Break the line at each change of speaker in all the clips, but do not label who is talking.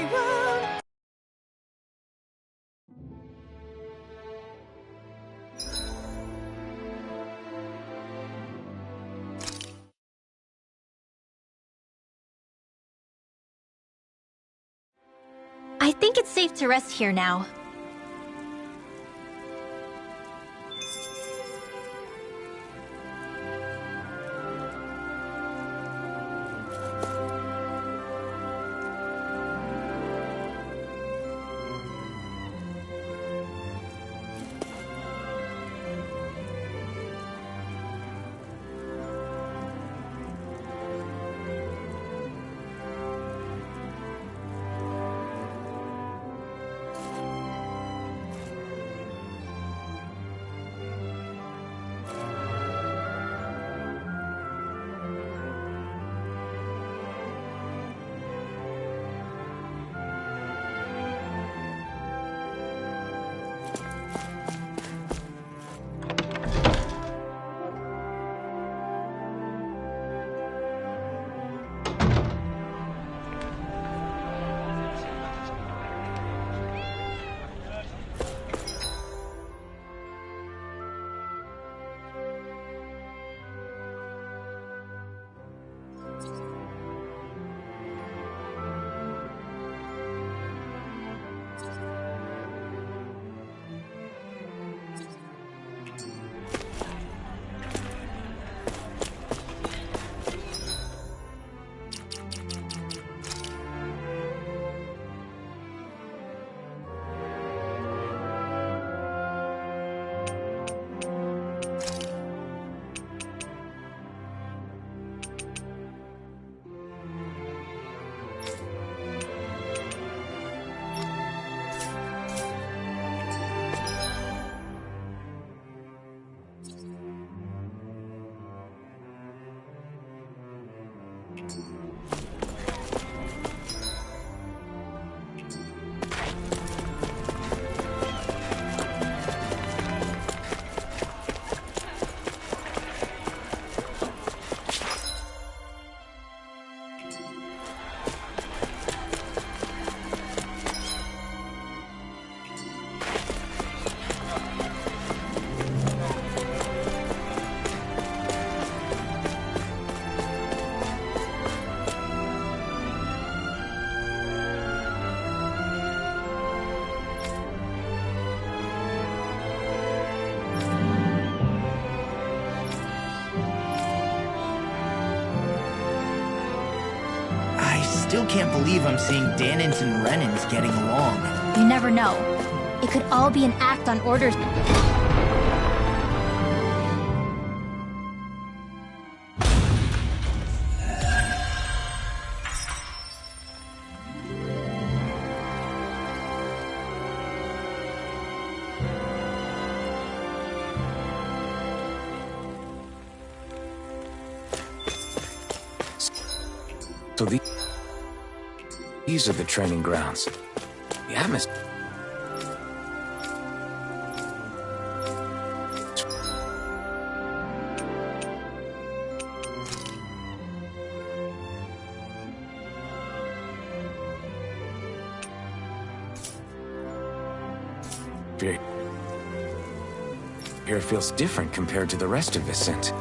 I won't.
I think it's safe to rest here now.
Still can't believe I'm seeing Danins and Renins getting along.
You never know. It could all be an act on orders.
So these are the training grounds. The atmosphere. Here feels different compared to the rest of Vicent.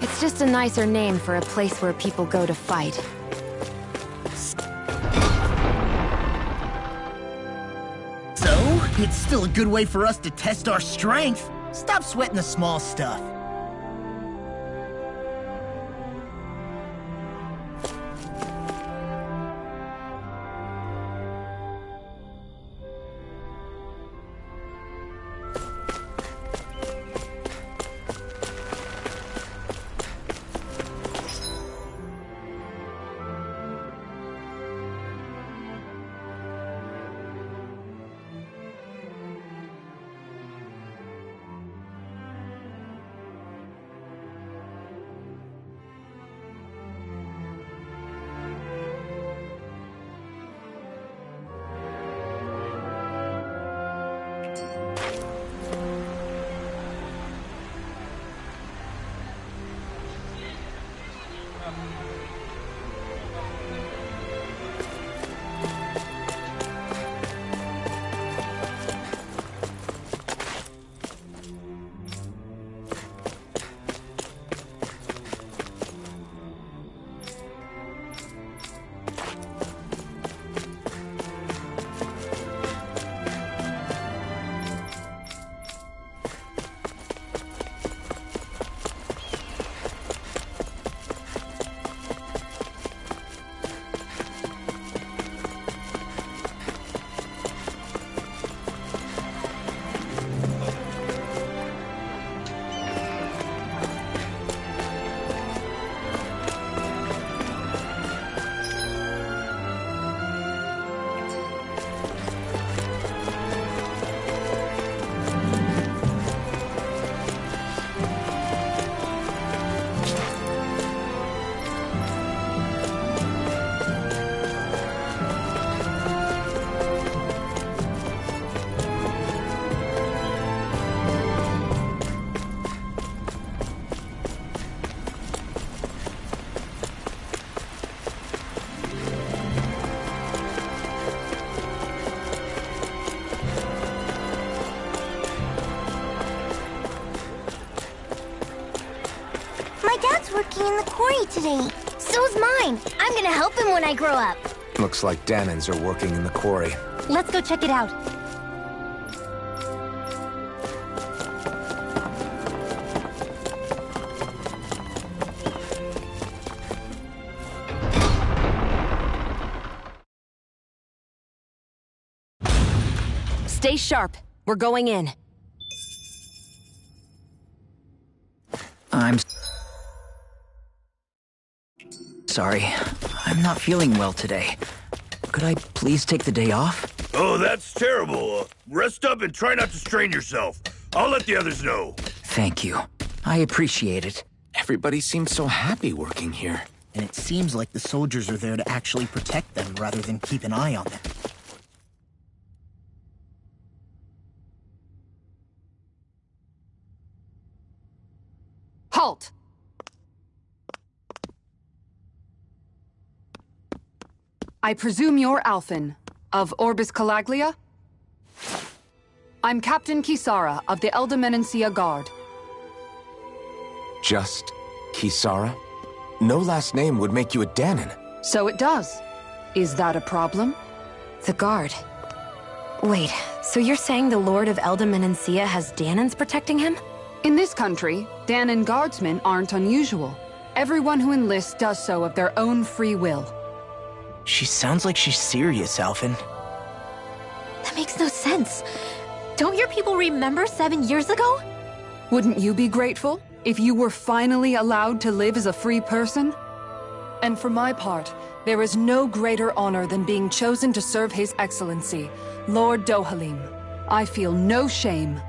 It's just a nicer name for a place where people go to fight.
So, it's still a good way for us to test our strength. Stop sweating the small stuff.
quarry today. So's mine. I'm gonna help him when I grow up.
Looks like Danans are working in the quarry.
Let's go check it out.
Stay sharp. We're going in.
I'm sorry. I'm not feeling well today. Could I please take the day off?
Oh, that's terrible. Rest up and try not to strain yourself. I'll let the others know.
Thank you. I appreciate it.
Everybody seems so happy working here.
And it seems like the soldiers are there to actually protect them rather than keep an eye on them.
Halt! I presume you're Alphen, of Orbis Calaglia? I'm Captain Kisara of the Eldermenencia Guard.
Just Kisara? No last name would make you a Danan.
So it does. Is that a problem?
The guard. Wait, so you're saying the Lord of Eldermenencia has Danans protecting him?
In this country, Danan guardsmen aren't unusual. Everyone who enlists does so of their own free will.
She sounds like she's serious, Alphen.
That makes no sense. Don't your people remember 7 years ago?
Wouldn't you be grateful if you were finally allowed to live as a free person? And for my part, there is no greater honor than being chosen to serve His Excellency, Lord Dohalim. I feel no shame.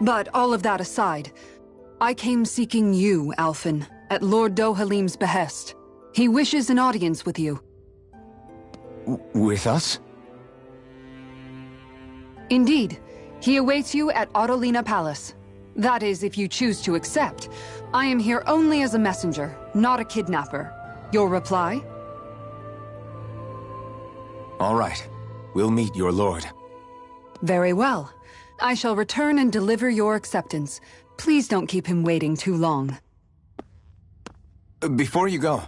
But all of that aside, I came seeking you, Alphen, at Lord Dohalim's behest. He wishes an audience with you.
With us?
Indeed. He awaits you at Autolina Palace. That is, if you choose to accept. I am here only as a messenger, not a kidnapper. Your reply?
All right. We'll meet your lord.
Very well. I shall return and deliver your acceptance. Please don't keep him waiting too long.
Before you go,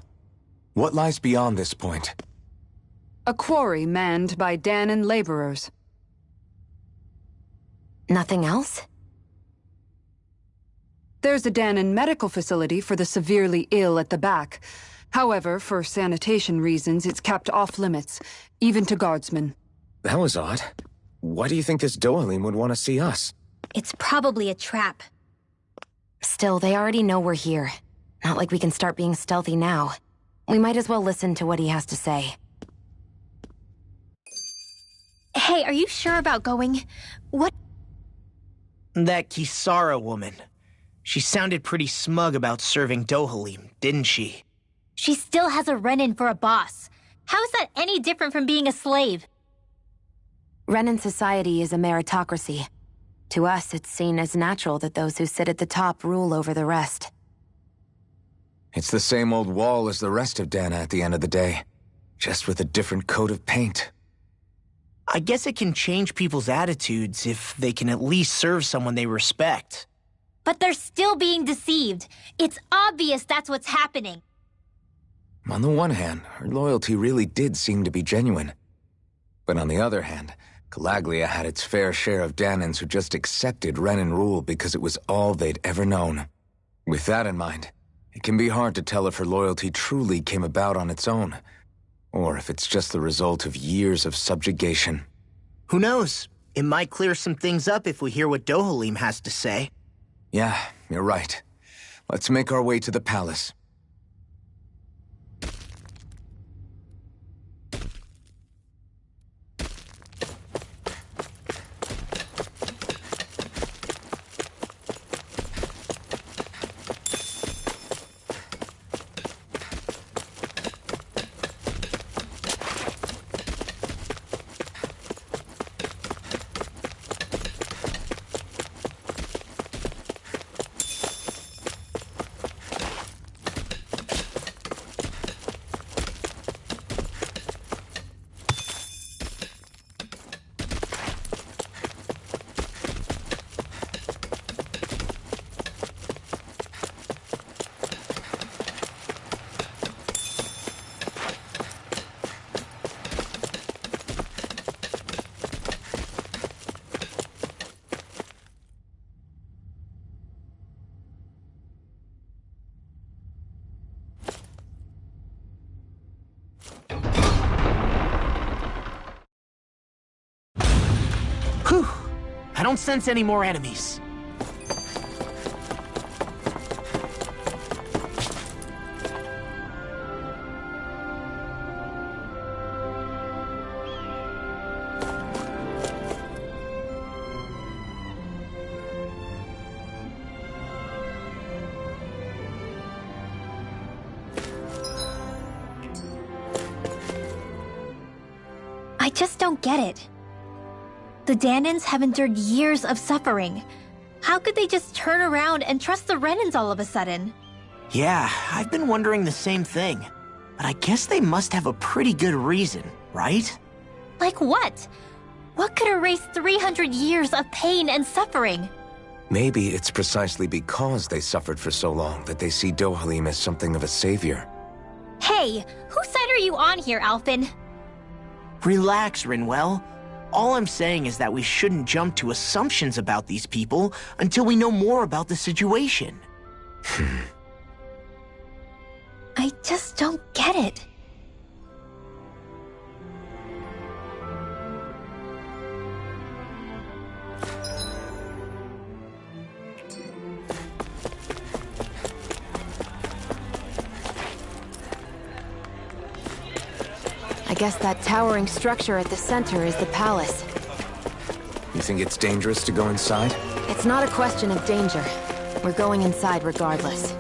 what lies beyond this point?
A quarry manned by Danan laborers.
Nothing else?
There's a Danan medical facility for the severely ill at the back. However, for sanitation reasons, it's kept off limits, even to guardsmen.
That was odd. Why do you think this Dohalim would want to see us?
It's probably a trap.
Still, they already know we're here. Not like we can start being stealthy now. We might as well listen to what he has to say.
Hey, are you sure about going? What?
That Kisara woman. She sounded pretty smug about serving Dohalim, didn't she?
She still has a run-in for a boss. How is that any different from being a slave?
Renan society is a meritocracy. To us, it's seen as natural that those who sit at the top rule over the rest.
It's the same old wall as the rest of Dana at the end of the day, just with a different coat of paint.
I guess it can change people's attitudes if they can at least serve someone they respect.
But they're still being deceived. It's obvious that's what's happening.
On the one hand, her loyalty really did seem to be genuine. But on the other hand, Calaglia had its fair share of Danans who just accepted Renan rule because it was all they'd ever known. With that in mind, it can be hard to tell if her loyalty truly came about on its own, or if it's just the result of years of subjugation.
Who knows? It might clear some things up if we hear what Dohalim has to say.
Yeah, you're right. Let's make our way to the palace.
don't sense any more enemies.
I just don't get it. The Danins have endured years of suffering. How could they just turn around and trust the Renans all of a sudden?
Yeah, I've been wondering the same thing. But I guess they must have a pretty good reason, right?
Like what? What could erase 300 years of pain and suffering?
Maybe it's precisely because they suffered for so long that they see Dohalim as something of a savior.
Hey, whose side are you on here, Alphen?
Relax, Rinwell. All I'm saying is that we shouldn't jump to assumptions about these people until we know more about the situation.
I just don't get it.
I guess that towering structure at the center is the palace.
You think it's dangerous to go inside?
It's not a question of danger. We're going inside regardless.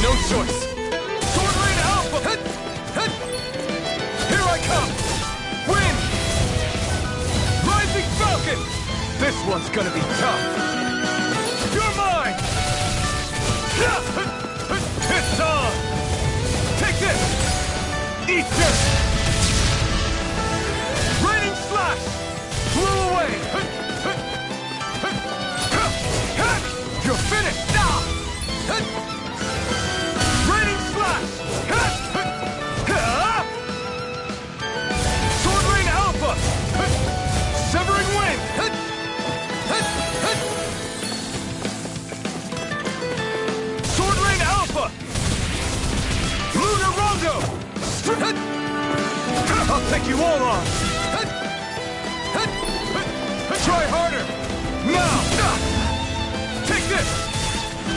No choice! Sword Rain Alpha! Here I come! Wind! Rising Falcon! This one's gonna be tough! You're mine! It's on! Take this! Eat this! Raining Slash! Flew away! You're finished! Sword Rain Alpha! Severing Wind! Sword Rain Alpha! Lunar Rongo! I'll take you all on! Try harder! Now! Take this!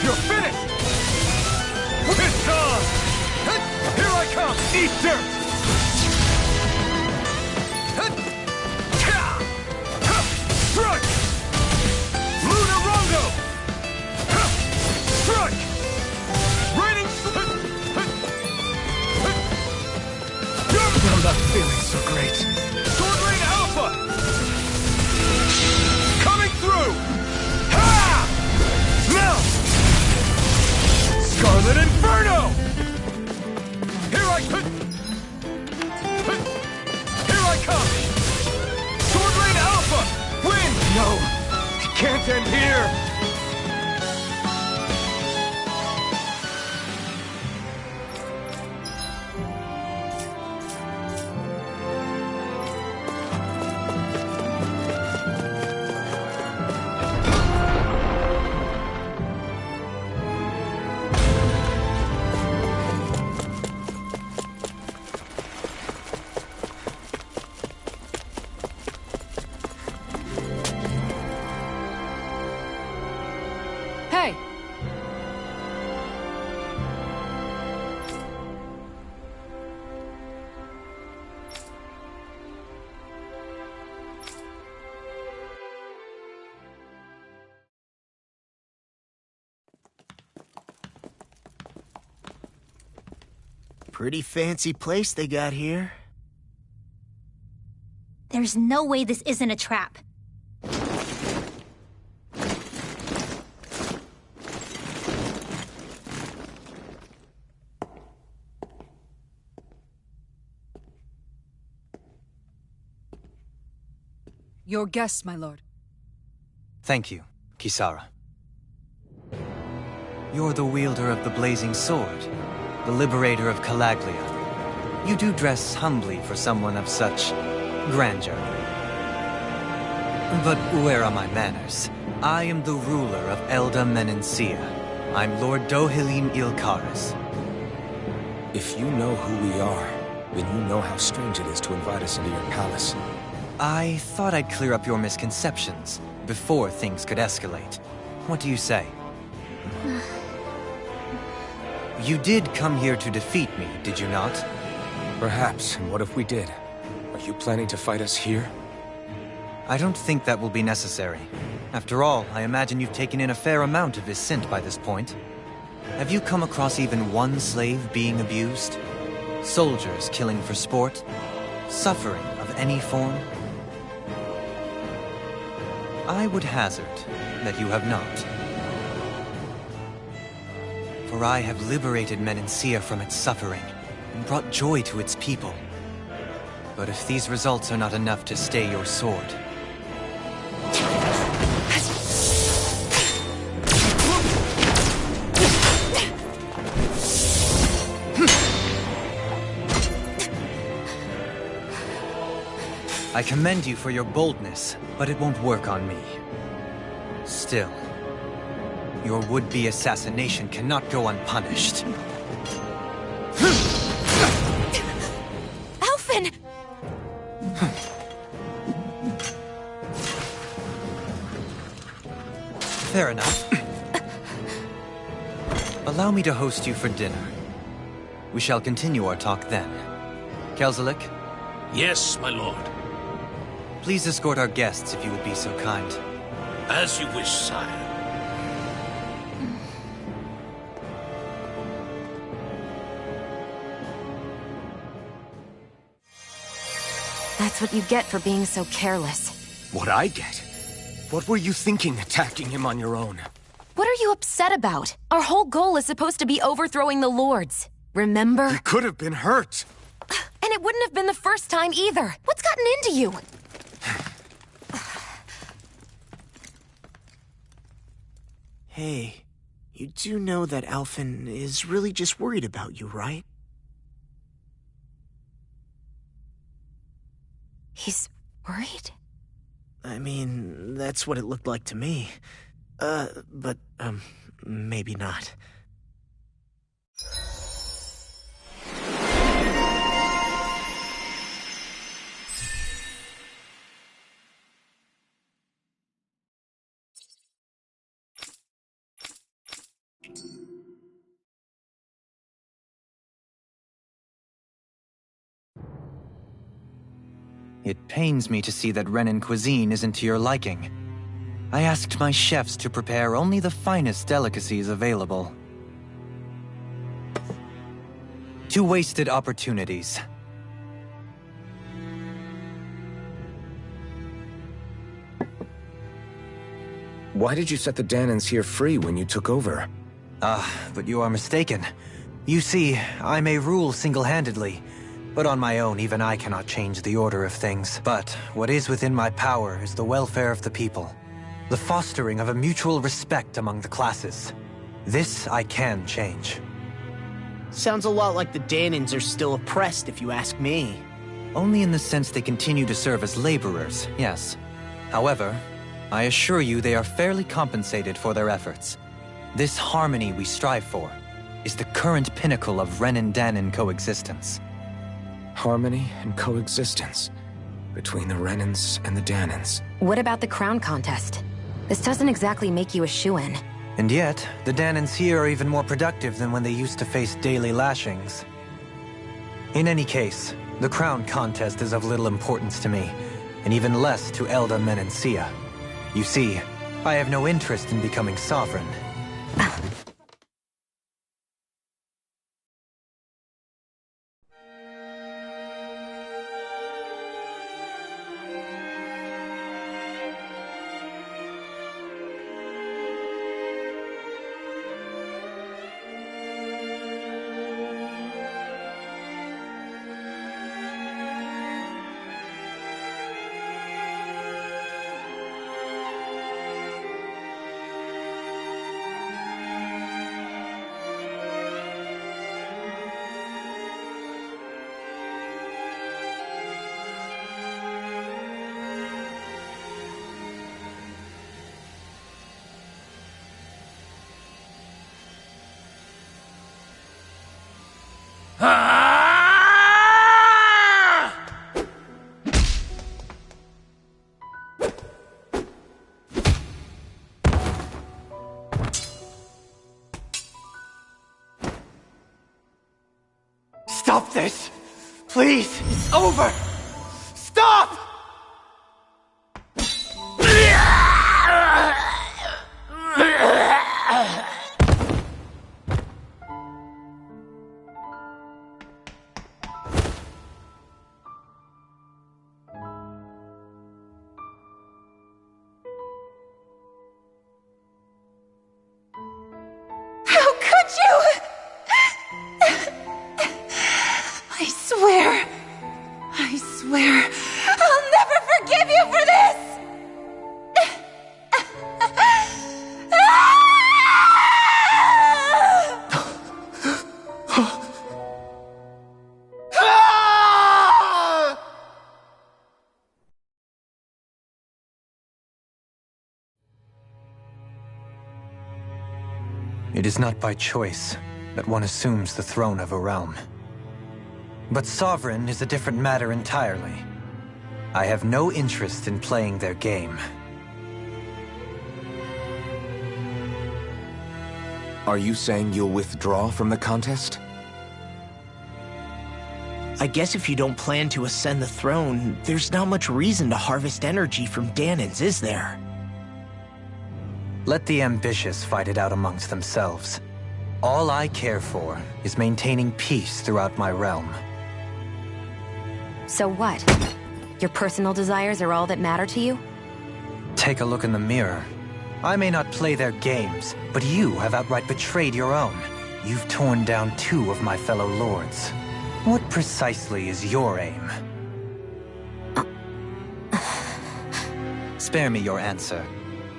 You're finished! It's on! Here I come! Eat dirt! Strike! Lunar Rongo! Strike! Raining... I'm not feeling so great. Sword Rain Alpha! Coming through! Ha! Now! Scarlet Inferno! Here I come! Sword Rain Alpha! Win! No! It can't end here!
Pretty fancy place they got here.
There's no way this isn't a trap.
Your guest, my lord.
Thank you, Kisara. You're the wielder of the blazing sword, the liberator of Calaglia. You do dress humbly for someone of such grandeur. But where are my manners? I am the ruler of Elda Menencia. I'm Lord Dohilin Ilkaris.
If you know who we are, then you know how strange it is to invite us into your palace.
I thought I'd clear up your misconceptions before things could escalate. What do you say? You did come here to defeat me, did you not?
Perhaps, and what if we did? Are you planning to fight us here?
I don't think that will be necessary. After all, I imagine you've taken in a fair amount of his scent by this point. Have you come across even one slave being abused? Soldiers killing for sport? Suffering of any form? I would hazard that you have not. For I have liberated Menencia from its suffering and brought joy to its people. But if these results are not enough to stay your sword... I commend you for your boldness, but it won't work on me. Still, your would-be assassination cannot go unpunished.
Alphen!
Fair enough. Allow me to host you for dinner. We shall continue our talk then. Kelzelik?
Yes, my lord.
Please escort our guests if you would be so kind.
As you wish, sire.
That's what you get for being so careless.
What I get? What were you thinking attacking him on your own?
What are you upset about? Our whole goal is supposed to be overthrowing the lords. Remember?
You could have been hurt.
And it wouldn't have been the first time either. What's gotten into you?
Hey, you do know that Alphen is really just worried about you, right?
He's worried?
I mean, that's what it looked like to me. But maybe not.
It pains me to see that Renin cuisine isn't to your liking. I asked my chefs to prepare only the finest delicacies available. 2 wasted opportunities.
Why did you set the Danans here free when you took over?
But you are mistaken. You see, I may rule single-handedly, but on my own, even I cannot change the order of things. But what is within my power is the welfare of the people. The fostering of a mutual respect among the classes. This I can change.
Sounds a lot like the Danans are still oppressed, if you ask me.
Only in the sense they continue to serve as laborers, yes. However, I assure you they are fairly compensated for their efforts. This harmony we strive for is the current pinnacle of Renin-Danan coexistence.
Harmony and coexistence between the Renins and the Danans.
What about the crown contest? This doesn't exactly make you a shoo-in.
And yet, the Danans here are even more productive than when they used to face daily lashings. In any case, the crown contest is of little importance to me, and even less to Elda Menencia. You see, I have no interest in becoming sovereign.
Stop this! Please! It's over! Stop!
How could you? I swear, I'll never forgive you for this!
It is not by choice that one assumes the throne of a realm. But sovereign is a different matter entirely. I have no interest in playing their game.
Are you saying you'll withdraw from the contest?
I guess if you don't plan to ascend the throne, there's not much reason to harvest energy from Danans, is there?
Let the ambitious fight it out amongst themselves. All I care for is maintaining peace throughout my realm.
So what? Your personal desires are all that matter to you?
Take a look in the mirror. I may not play their games, but you have outright betrayed your own. You've torn down 2 of my fellow lords. What precisely is your aim? Spare me your answer.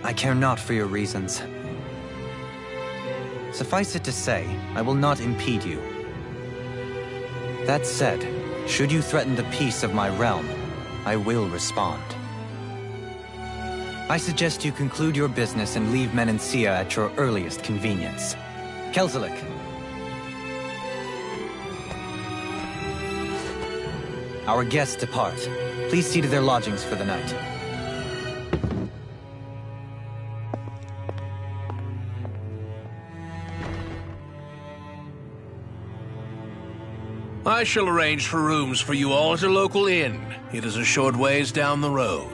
I care not for your reasons. Suffice it to say, I will not impede you. That said, should you threaten the peace of my realm, I will respond. I suggest you conclude your business and leave Menancia at your earliest convenience. Kelzelik. Our guests depart. Please see to their lodgings for the night.
I shall arrange for rooms for you all at a local inn. It is a short ways down the road.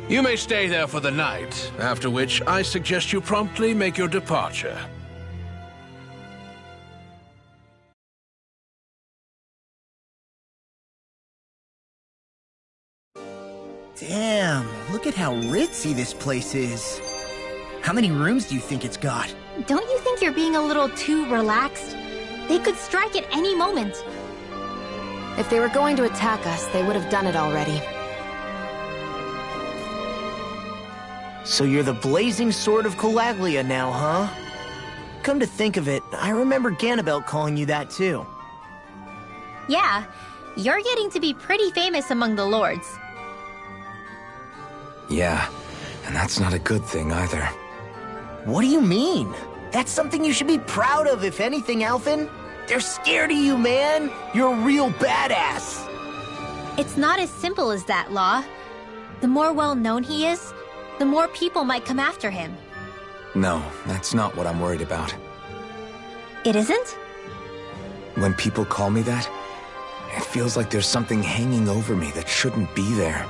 You may stay there for the night, after which I suggest you promptly make your departure.
Damn, look at how ritzy this place is. How many rooms do you think it's got?
Don't you think you're being a little too relaxed? They could strike at any moment.
If they were going to attack us, they would have done it already.
So you're the blazing sword of Colaglia now, huh? Come to think of it, I remember Ganabelt calling you that too.
Yeah, you're getting to be pretty famous among the lords.
Yeah, and that's not a good thing either.
What do you mean? That's something you should be proud of, if anything, Alphen. They're scared of you, man. You're a real badass.
It's not as simple as that, Law. The more well-known he is, the more people might come after him.
No, that's not what I'm worried about.
It isn't?
When people call me that, it feels like there's something hanging over me that shouldn't be there.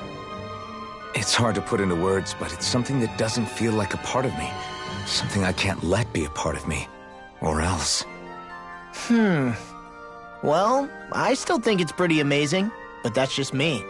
It's hard to put into words, but it's something that doesn't feel like a part of me. Something I can't let be a part of me. Or else.
Well, I still think it's pretty amazing, but that's just me.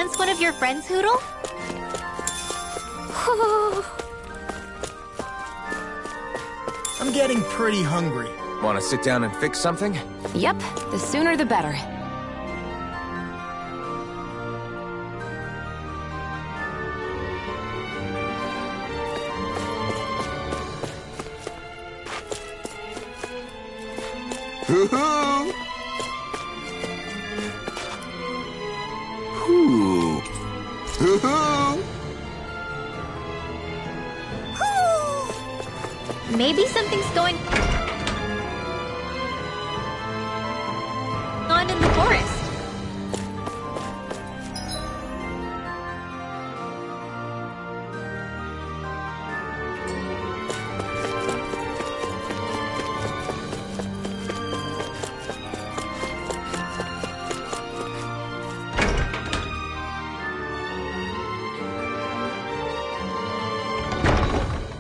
sense one of your friends, Hoodle?
I'm getting pretty hungry.
Want to sit down and fix something?
Yep, the sooner the better.
Hoo-hoo! Hoo! Hoo-hoo!
Maybe something's going on in the forest.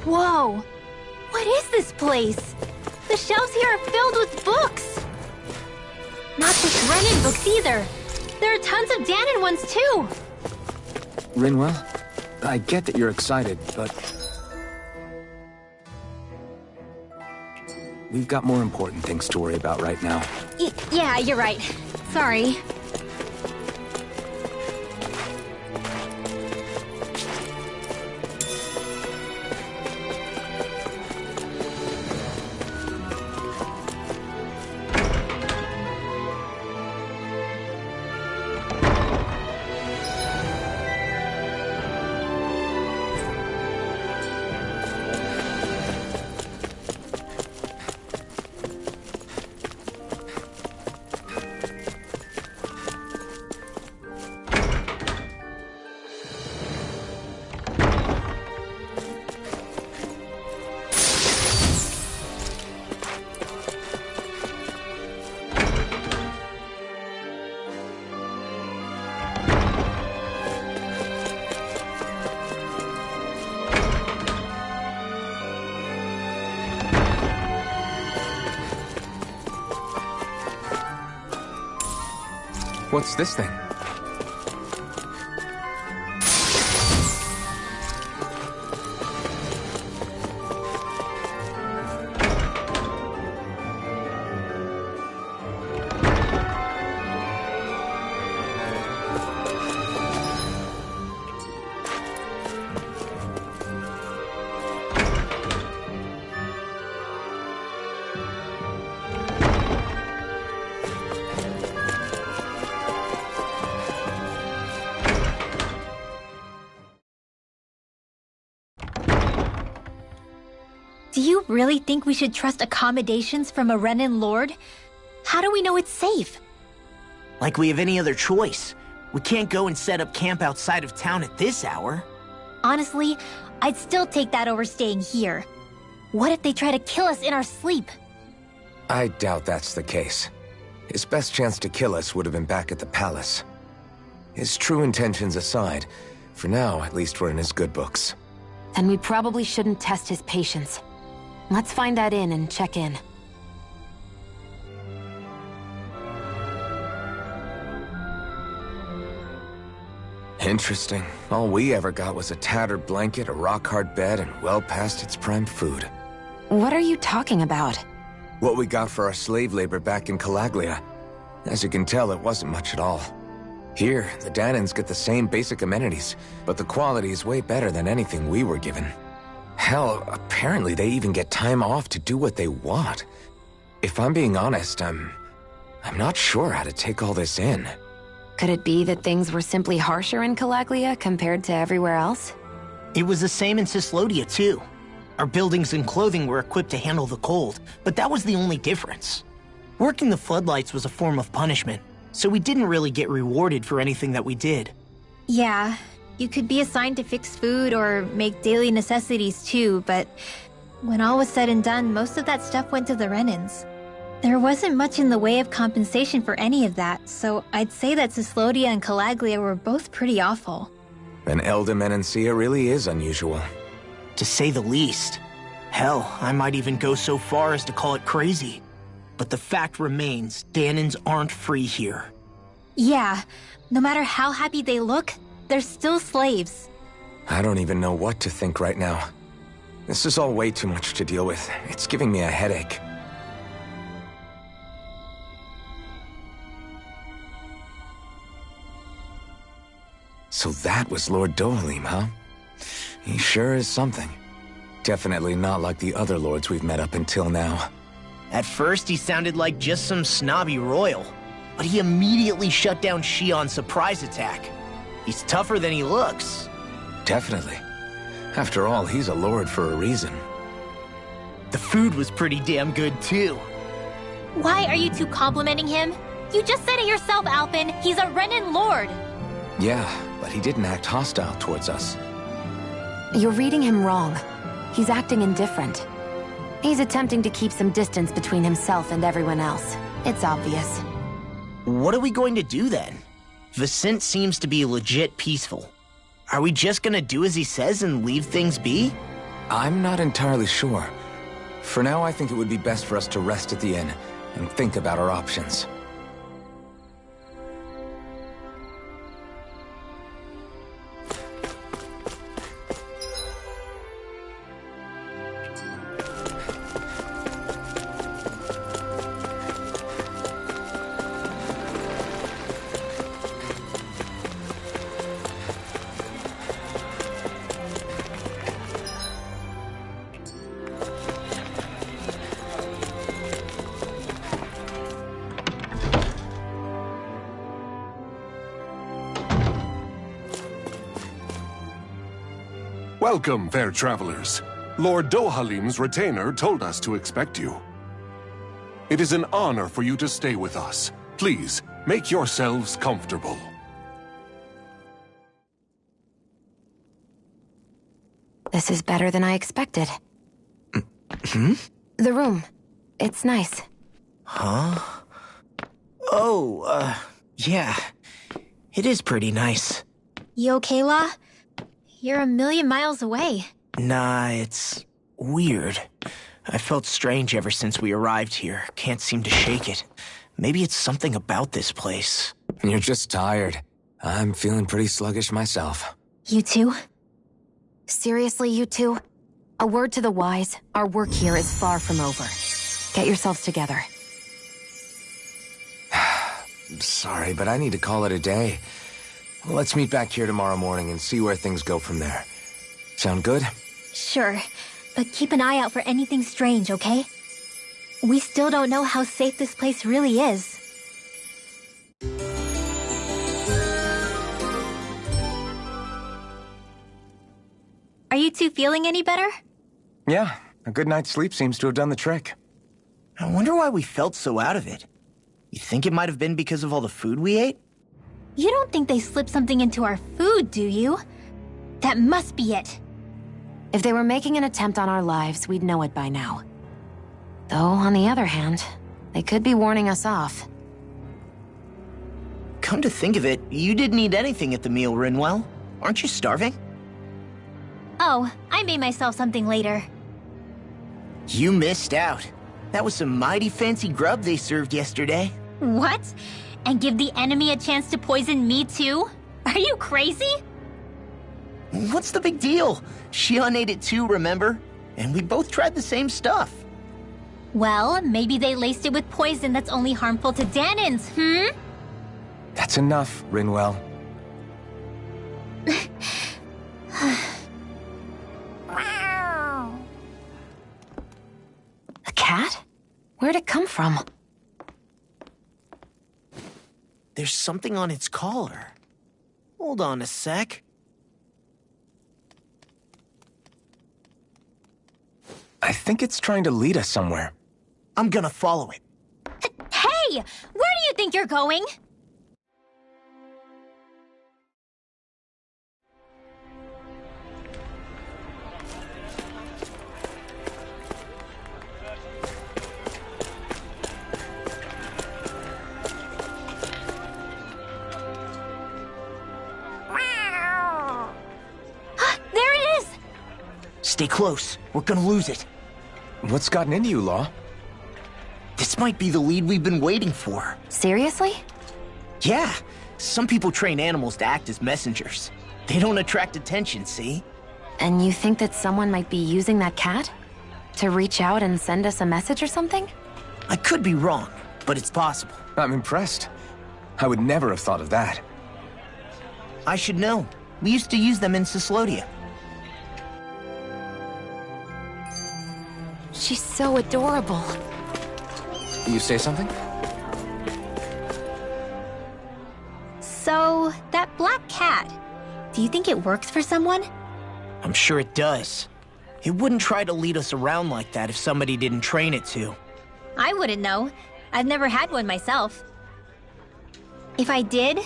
Whoa! What is this place? The shelves here are filled with books! Not just Renin books either. There are tons of Danon ones too!
Rinwell, I get that you're excited, but... we've got more important things to worry about right now.
Yeah, you're right. Sorry.
What's this thing?
Do you really think we should trust accommodations from a Renin Lord? How do we know it's safe?
Like we have any other choice. We can't go and set up camp outside of town at this hour.
Honestly, I'd still take that over staying here. What if they try to kill us in our sleep?
I doubt that's the case. His best chance to kill us would have been back at the palace. His true intentions aside, for now, at least we're in his good books.
Then we probably shouldn't test his patience. Let's find that inn and check in.
Interesting. All we ever got was a tattered blanket, a rock-hard bed, and well past its prime food.
What are you talking about?
What we got for our slave labor back in Calaglia. As you can tell, it wasn't much at all. Here, the Danons get the same basic amenities, but the quality is way better than anything we were given. Hell, apparently they even get time off to do what they want. If I'm being honest, I'm not sure how to take all this in.
Could it be that things were simply harsher in Calaglia compared to everywhere else?
It was the same in Cislodia, too. Our buildings and clothing were equipped to handle the cold, but that was the only difference. Working the floodlights was a form of punishment, so we didn't really get rewarded for anything that we did.
Yeah, you could be assigned to fix food or make daily necessities too, but when all was said and done, most of that stuff went to the Renins. There wasn't much in the way of compensation for any of that, so I'd say that Cislodia and Calaglia were both pretty awful.
Then Elda Menancia really is unusual.
To say the least. Hell, I might even go so far as to call it crazy. But the fact remains, Danons aren't free here.
Yeah, no matter how happy they look, they're still slaves.
I don't even know what to think right now. This is all way too much to deal with. It's giving me a headache. So that was Lord Dohalim, huh? He sure is something. Definitely not like the other lords we've met up until now.
At first, he sounded like just some snobby royal, but he immediately shut down Shion's surprise attack. He's tougher than he looks.
Definitely. After all, he's a lord for a reason.
The food was pretty damn good, too.
Why are you two complimenting him? You just said it yourself, Alphen. He's a Renin lord.
Yeah, but he didn't act hostile towards us.
You're reading him wrong. He's acting indifferent. He's attempting to keep some distance between himself and everyone else. It's obvious.
What are we going to do then? Vicent seems to be legit peaceful. Are we just gonna do as he says and leave things be?
I'm not entirely sure. For now, I think it would be best for us to rest at the inn and think about our options.
Welcome, fair travelers. Lord Dohalim's retainer told us to expect you. It is an honor for you to stay with us. Please, make yourselves comfortable.
This is better than I expected.
Hmm?
The room. It's nice.
Huh? Oh, yeah. It is pretty nice.
You okay, La? You're a million miles away.
Nah, it's weird. I felt strange ever since we arrived here. Can't seem to shake it. Maybe it's something about this place.
You're just tired. I'm feeling pretty sluggish myself.
You too?
Seriously, you two? A word to the wise, our work here is far from over. Get yourselves together.
Sorry, but I need to call it a day. Let's meet back here tomorrow morning and see where things go from there. Sound good?
Sure, but keep an eye out for anything strange, okay? We still don't know how safe this place really is. Are you two feeling any better?
Yeah, a good night's sleep seems to have done the trick.
I wonder why we felt so out of it. You think it might have been because of all the food we ate?
You don't think they slipped something into our food, do you? That must be it.
If they were making an attempt on our lives, we'd know it by now. Though, on the other hand, they could be warning us off.
Come to think of it, you didn't eat anything at the meal, Rinwell. Aren't you starving?
Oh, I made myself something later.
You missed out. That was some mighty fancy grub they served yesterday.
What? And give the enemy a chance to poison me too? Are you crazy?
What's the big deal? Shion ate it too, remember? And we both tried the same stuff.
Well, maybe they laced it with poison that's only harmful to Danins,
That's enough, Rinwell.
A cat? Where'd it come from?
There's something on its collar. Hold on a sec.
I think it's trying to lead us somewhere.
I'm gonna follow it.
Hey! Where do you think you're going? There it is!
Stay close. We're gonna lose it.
What's gotten into you, Law?
This might be the lead we've been waiting for.
Seriously?
Yeah, some people train animals to act as messengers. They don't attract attention, see?
And you think that someone might be using that cat? To reach out and send us a message or something?
I could be wrong, but it's possible.
I'm impressed. I would never have thought of that.
I should know. We used to use them in Cislodia.
She's so adorable.
You say something?
So, that black cat, do you think it works for someone?
I'm sure it does. It wouldn't try to lead us around like that if somebody didn't train it to.
I wouldn't know. I've never had one myself. If I did,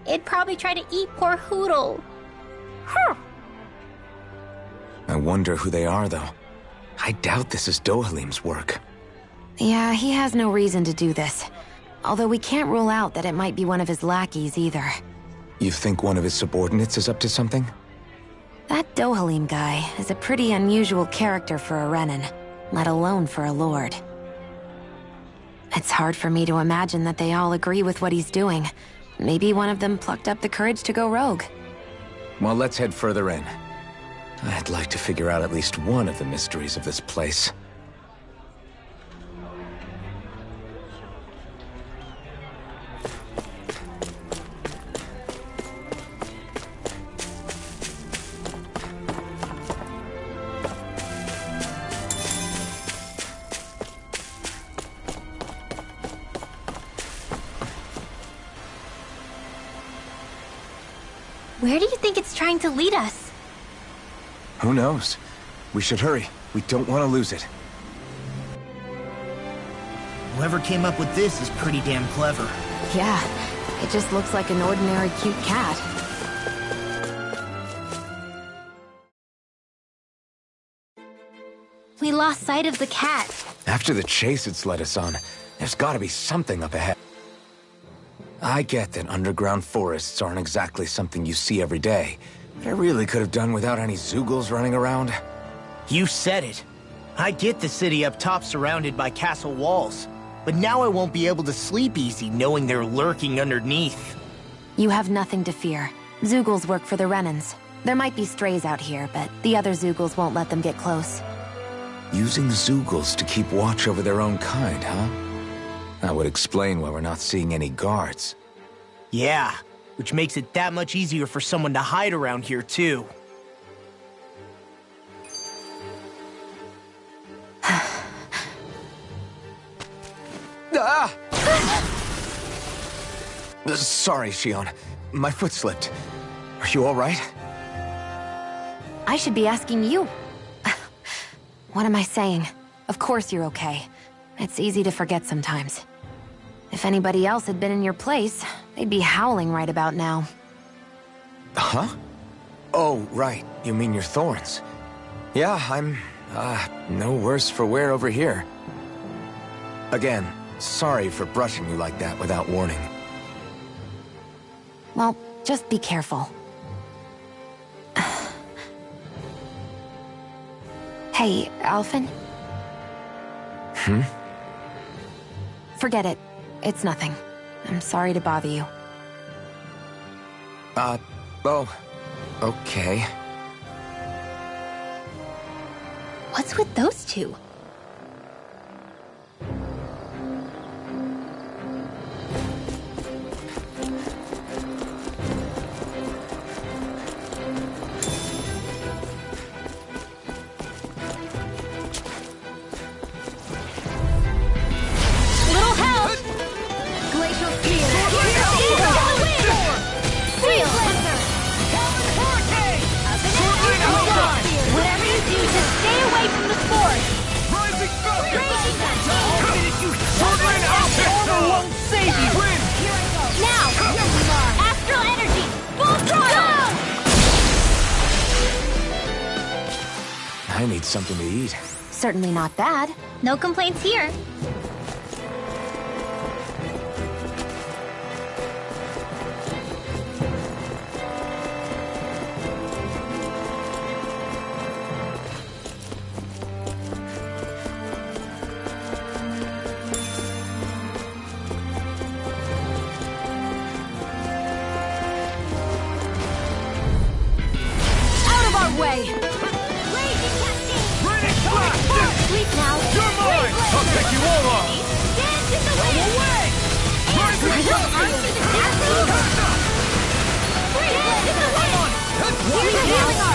it'd probably try to eat poor Hoodle.
I wonder who they are, though. I doubt this is Dohalim's work.
Yeah, he has no reason to do this. Although we can't rule out that it might be one of his lackeys either.
You think one of his subordinates is up to something?
That Dohalim guy is a pretty unusual character for a Renin, let alone for a lord. It's hard for me to imagine that they all agree with what he's doing. Maybe one of them plucked up the courage to go rogue.
Well, let's head further in. I'd like to figure out at least one of the mysteries of this place.
Where do you think it's trying to lead us?
Who knows? We should hurry. We don't want to lose it.
Whoever came up with this is pretty damn clever.
Yeah, it just looks like an ordinary cute cat.
We lost sight of the cat.
After the chase it's led us on, there's gotta be something up ahead. I get that underground forests aren't exactly something you see every day, but I really could have done without any Zoogles running around.
You said it. I get the city up top surrounded by castle walls, but now I won't be able to sleep easy knowing they're lurking underneath.
You have nothing to fear. Zoogles work for the Renins. There might be strays out here, but the other Zoogles won't let them get close.
Using Zoogles to keep watch over their own kind, huh? That would explain why we're not seeing any guards.
Yeah, which makes it that much easier for someone to hide around here, too.
Ah! Sorry, Shion. My foot slipped. Are you all right?
I should be asking you. What am I saying? Of course you're okay. It's easy to forget sometimes. If anybody else had been in your place, they'd be howling right about now.
Huh? Oh, right. You mean your thorns. Yeah, I'm, no worse for wear over here. Again, sorry for brushing you like that without warning.
Well, just be careful. Hey, Alphen? Forget it. It's nothing. I'm sorry to bother you.
Oh, okay.
What's with those two?
I need something to eat.
Certainly not bad.
No complaints here.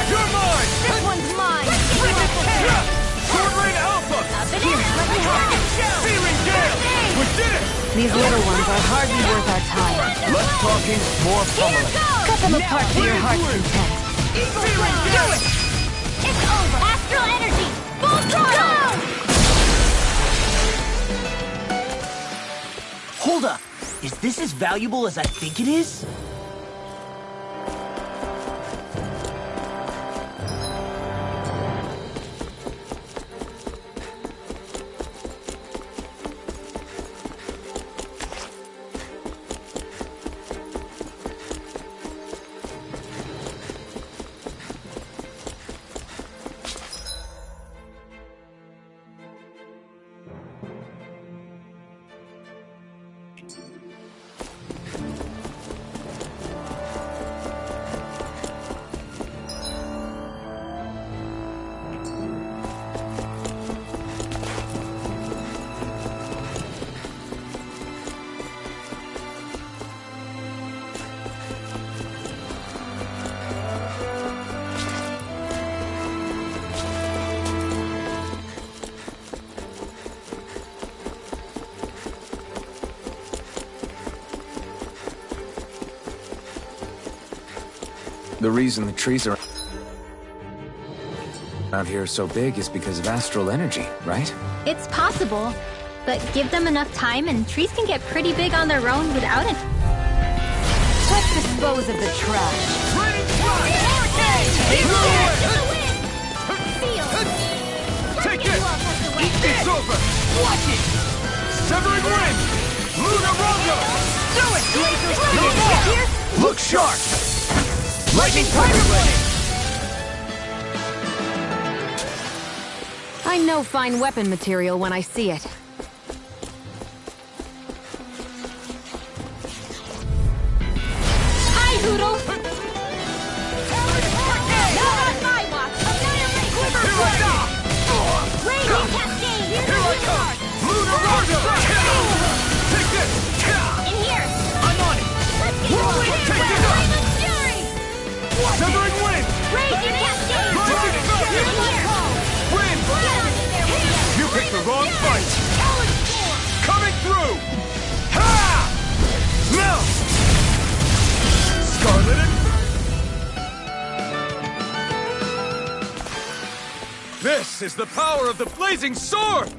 You're mine!
This one's mine!
Sword Rain Alpha!
Here, let me have it!
Searing Gale! We did it!
These little ones are hardly worth our time.
Less talking, more pummeling.
Cut them apart to your heart's content.
Searing Gale!
It's over! Astral energy! Full throttle!
Hold up! Is this as valuable as I think it is?
The reason the trees are around here so big is because of astral energy, right?
It's possible, but give them enough time and trees can get pretty big on their own without it.
Let's dispose of the trash.
Take it! It's over! Watch it! Severing wind! Lunar Rondo!
Do it!
No more! Look sharp! Lightning Pirate ready!
I know fine weapon material when I see it.
Hi, Hoodle! Not on my watch! Raging Cascade!
Here I come! Lunar Rondo! Take this!
In here!
I'm on it!
Let's get going!
Take it up!
Fury!
Severing wind!
Raging Cascade!
Rising
In
Thunder!
here!
Wind!
Get on in there, Raging!
You picked the wrong fight! Coming through! Ha! Now! Scarlet and... This is the power of the blazing sword!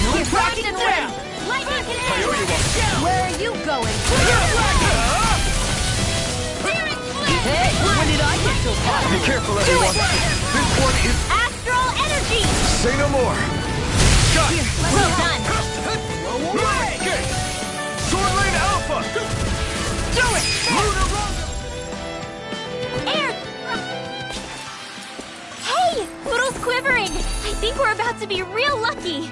You're rocking and round! Lightning Cascade!
Where are you going?
Hey,
when did I get so hot?
Be careful, everyone! This one is...
Astral energy!
Say no more! Shot!
Well done!
Okay! Sword Lane Alpha! Do it! Lunar Rondo!
Air! Hey! Poodle's quivering! I think we're about to be real lucky!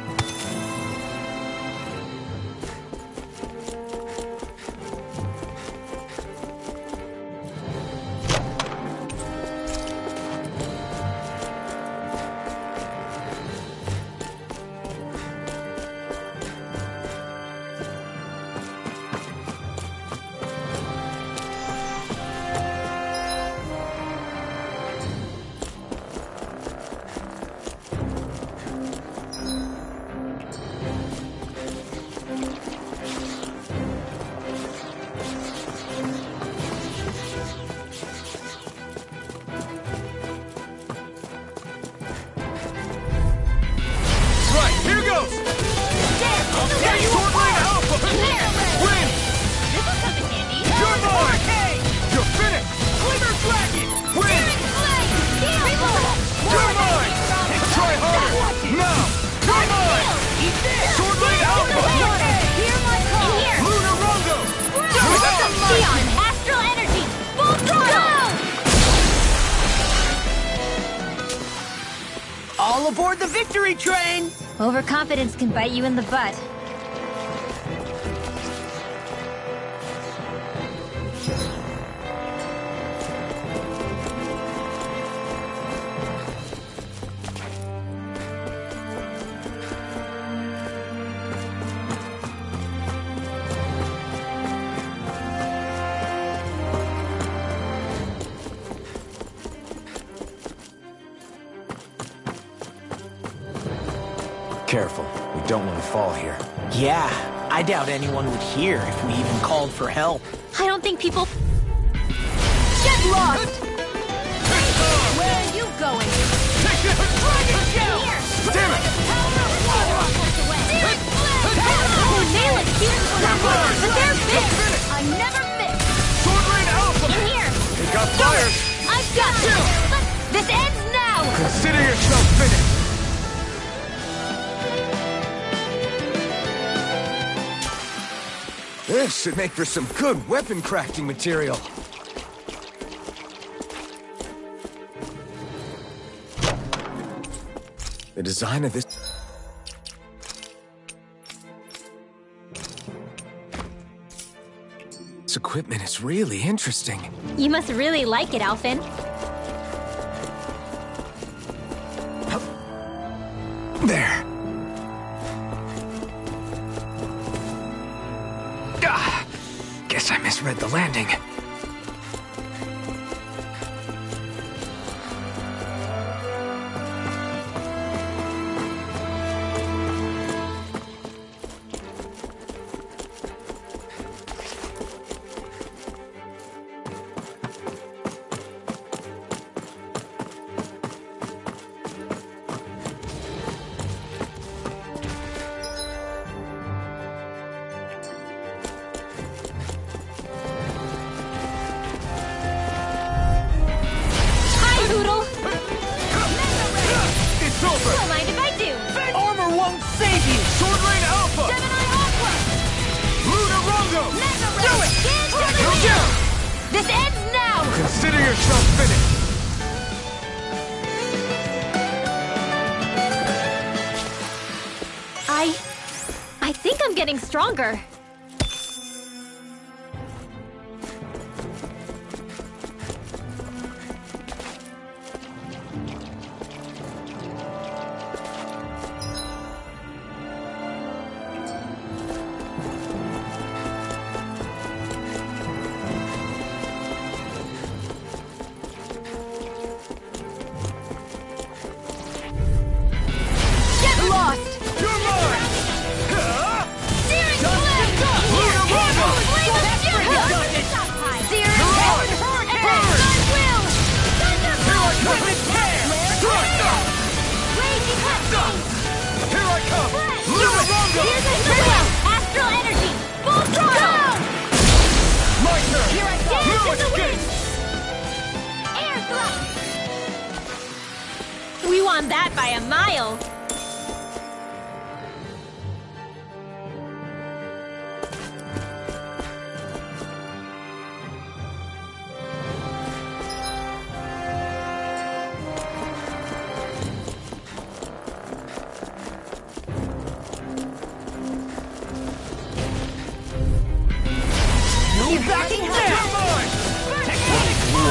All aboard the victory train!
Overconfidence can bite you in the butt.
Careful, we don't want to fall here.
Yeah, I doubt anyone would hear if we even called for help.
I don't think people...
Get lost! Where are you going?
Damn it!
Nail it! But they're big!
I never miss!
Sword Rain Alpha!
In here!
It got fired!
I've got you! This ends now!
Consider yourself finished!
This should make for some good weapon crafting material. The design of this... This equipment is really interesting.
You must really like it, Alphen.
There. Guess I misread the landing.
Don't mind if I do!
Armor won't save you! Sword Rain Alpha!
Gemini Aqua!
Luna Rongo!
Do it! This ends now!
Consider yourself finished!
I think I'm getting stronger. We won that by a mile.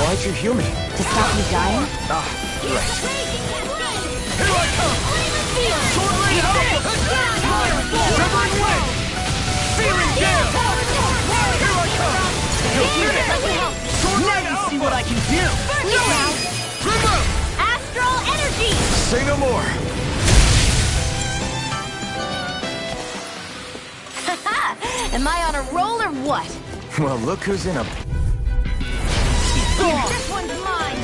Why'd you heal me?
To stop me dying?
Ah, right.
Here I come! Sword Rain Alpha! Shivering Wave! Searing Gale! Here I come! Sword Rain Alpha!
See what I can do!
Remove!
Astral energy!
Say no more!
Am I on a roll or what?
Well, look who's in a...
This one's mine!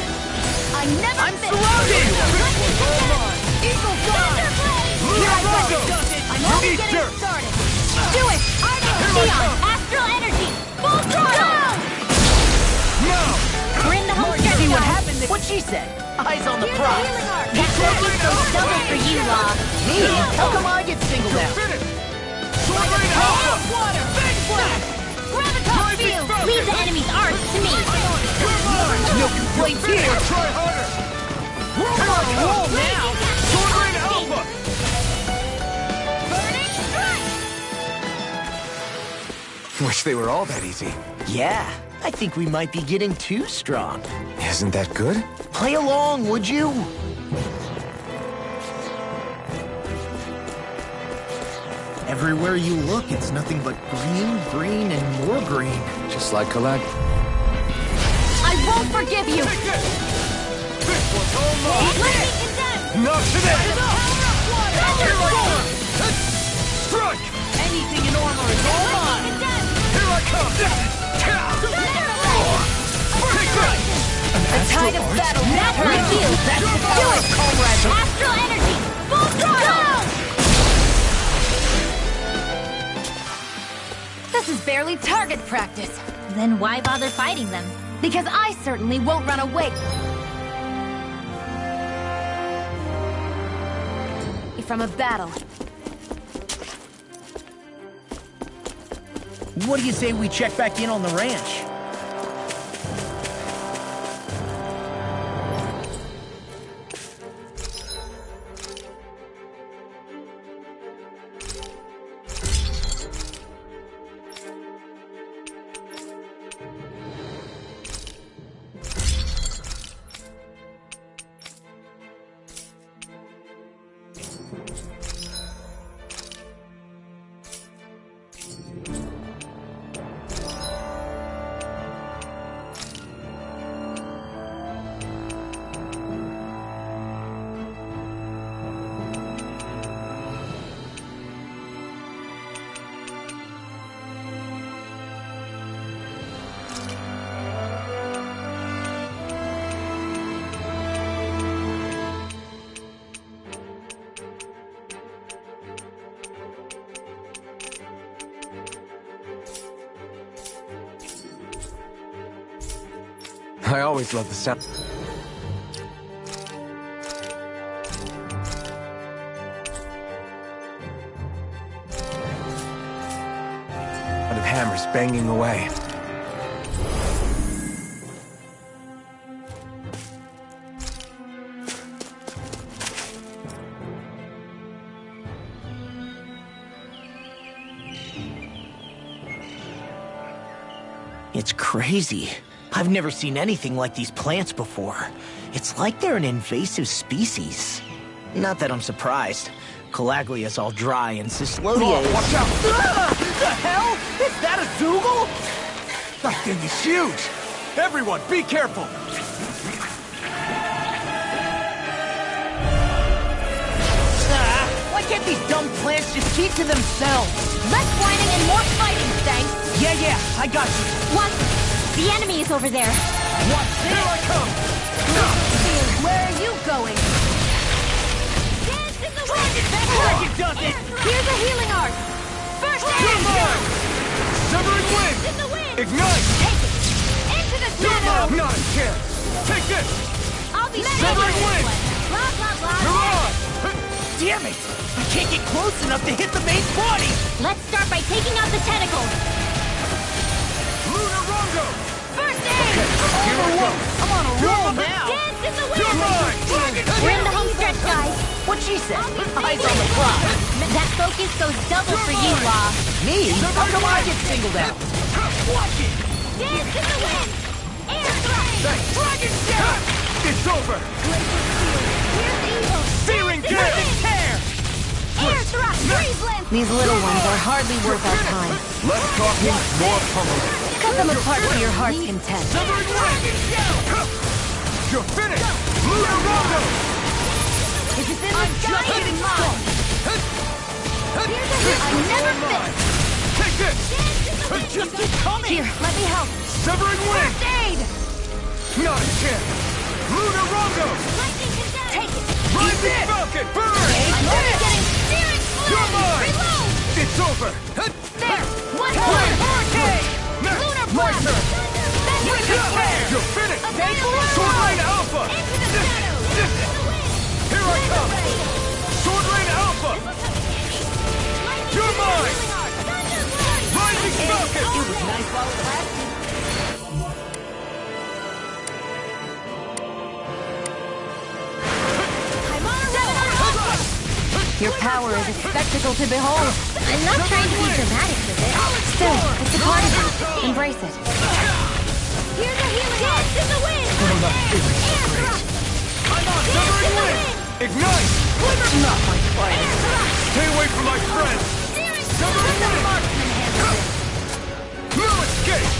I never
I'm surrounded!
Eagle Dawn!
Here I go!
I'm only
Eat
getting
dirt!
started! Do it! Arctic
Here I
Neon!
come!
Astral energy! Full throttle!
Now!
We're in the home stretch,
See what
guys.
happened? What she said. Eyes on the
Here's the
prize.
healing arc. That turkey's so double for you, Law.
Me? How come I get singled out?
Finish! Sword Rain Alpha!
Water! Big Flash!
Graviton field! Leave the enemy's arcs to me.
No complaints here.
Try harder!
We're on a roll now.
Sword Rain Alpha!
Burning Strike!
Wish they were all that easy.
Yeah, I think we might be getting too strong.
Isn't that good?
Play along, would you? Everywhere you look, it's nothing but green, green, and more green.
Just like Calag.
I won't forgive you!
Take this! This one's all mine!
Let me condemn!
Not today!
Power of water!
Here I come!
tide of battle.
That's my cue. Do it! Astral energy! Full throttle!
This is barely target practice.
Then why bother fighting them?
Because I certainly won't run away from a battle.
What do you say we check back in on the ranch?
I always love the sound of hammers banging away.
It's crazy. I've never seen anything like these plants before. It's like they're an invasive species. Not that I'm surprised. Calaglia's all dry and Cyslodia is...
Watch out!
The hell? Is that a Dougal?
That thing is huge! Everyone, be careful!
Why can't these dumb plants just keep to themselves?
Less whining and more fighting, thanks.
Yeah, I got you.
What? The enemy is over there.
Watch, here I come!
Where are you going?
Dance in the wind!
Dragon does it!
Here's a healing art. First
You're
aid!
mine! Severing wind!
In the wind!
Ignite!
Take it! Into the
You're
shadow!
mine! Not a chance! Take this!
I'll be
Severing wind!
Blah, blah, blah.
You're on!
Damn it! I can't get close enough to hit the main body!
Let's start by taking out the tentacles.
Lunar Rongo!
First aid!
Here I go!
I'm on a roll now!
Dance in the
You're
wind!
mine!
We're in the home stretch, guys.
What'd she say? Eyes on the clock.
That focus goes double for you, Law.
Me? How come I get singled out?
Watch it!
Dance in the wind! Air thrust!
Thanks! Dragon Shot! It's over!
Here's evil!
Searing
Dance in the
gale!
wind! Air thrust! Freeze lens!
These little ones are hardly worth our time.
Less talking, more pummeling.
Cut them apart to your heart's content.
Severing wind! You're finished! Lunar Rongo!
Is it in the sky?
Hitting mine!
Here's a hit! I never miss!
Take this!
Just keep coming!
Here, let me help.
Severing wind!
First aid!
Not a chance! Lunar Rongo!
Take it!
Rising Falcon! Burn!
I'm only getting steering
You're
fluid!
mine!
Reload!
It's over!
There! One
Wait!
more!
Hurricane! Next!
Lunar
My
blast!
turn!
Then you can tear!
You're finished!
Available!
Sword Rain Alpha!
Into the shadows!
Here I come! Sword Rain Alpha! You're mine! Rising Falcon!
It was nice while it lasted.
I'm on a roll!
Your power is a spectacle to behold.
I'm not trying to be dramatic with it.
Still, it's a part of you. Embrace it.
Here's a healing dance in the wind!
I'm not feeling so great. I'm on Severing wind! Ignite!
Not my fight.
Stay away from my friend! Severing wind! No escape!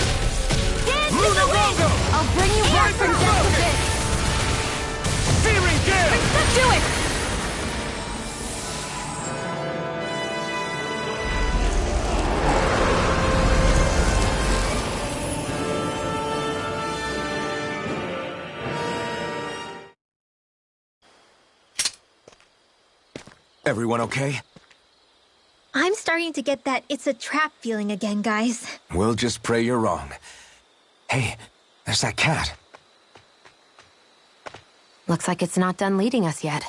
Lunar Rongo!
I'll bring you back from death with this!
Searing Gale!
Do it!
Everyone okay?
I'm starting to get that it's a trap feeling again, guys.
We'll just pray you're wrong. Hey, there's that cat.
Looks like it's not done leading us yet.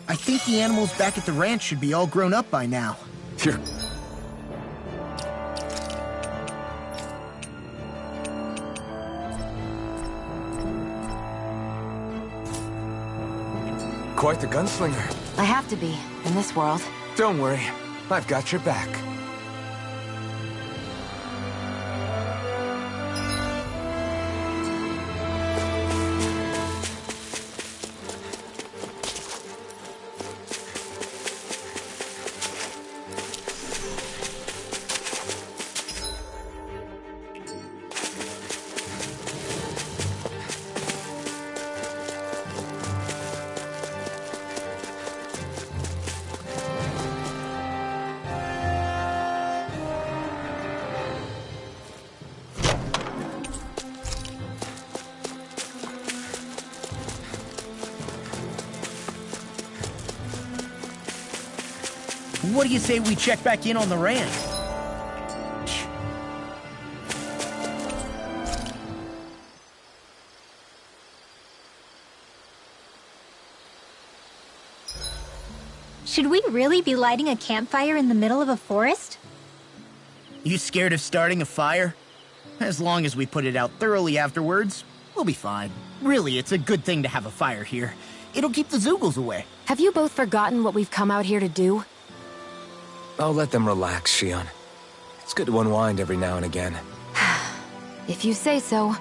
I think the animals back at the ranch should be all grown up by now.
You're... Quite the gunslinger.
I have to be, in this world.
Don't worry, I've got your back.
What do you say we check back in on the ranch?
Should we really be lighting a campfire in the middle of a forest?
You scared of starting a fire? As long as we put it out thoroughly afterwards, we'll be fine. Really, it's a good thing to have a fire here. It'll keep the Zoogles away.
Have you both forgotten what we've come out here to do?
I'll let them relax, Shion. It's good to unwind every now and again.
If you say so.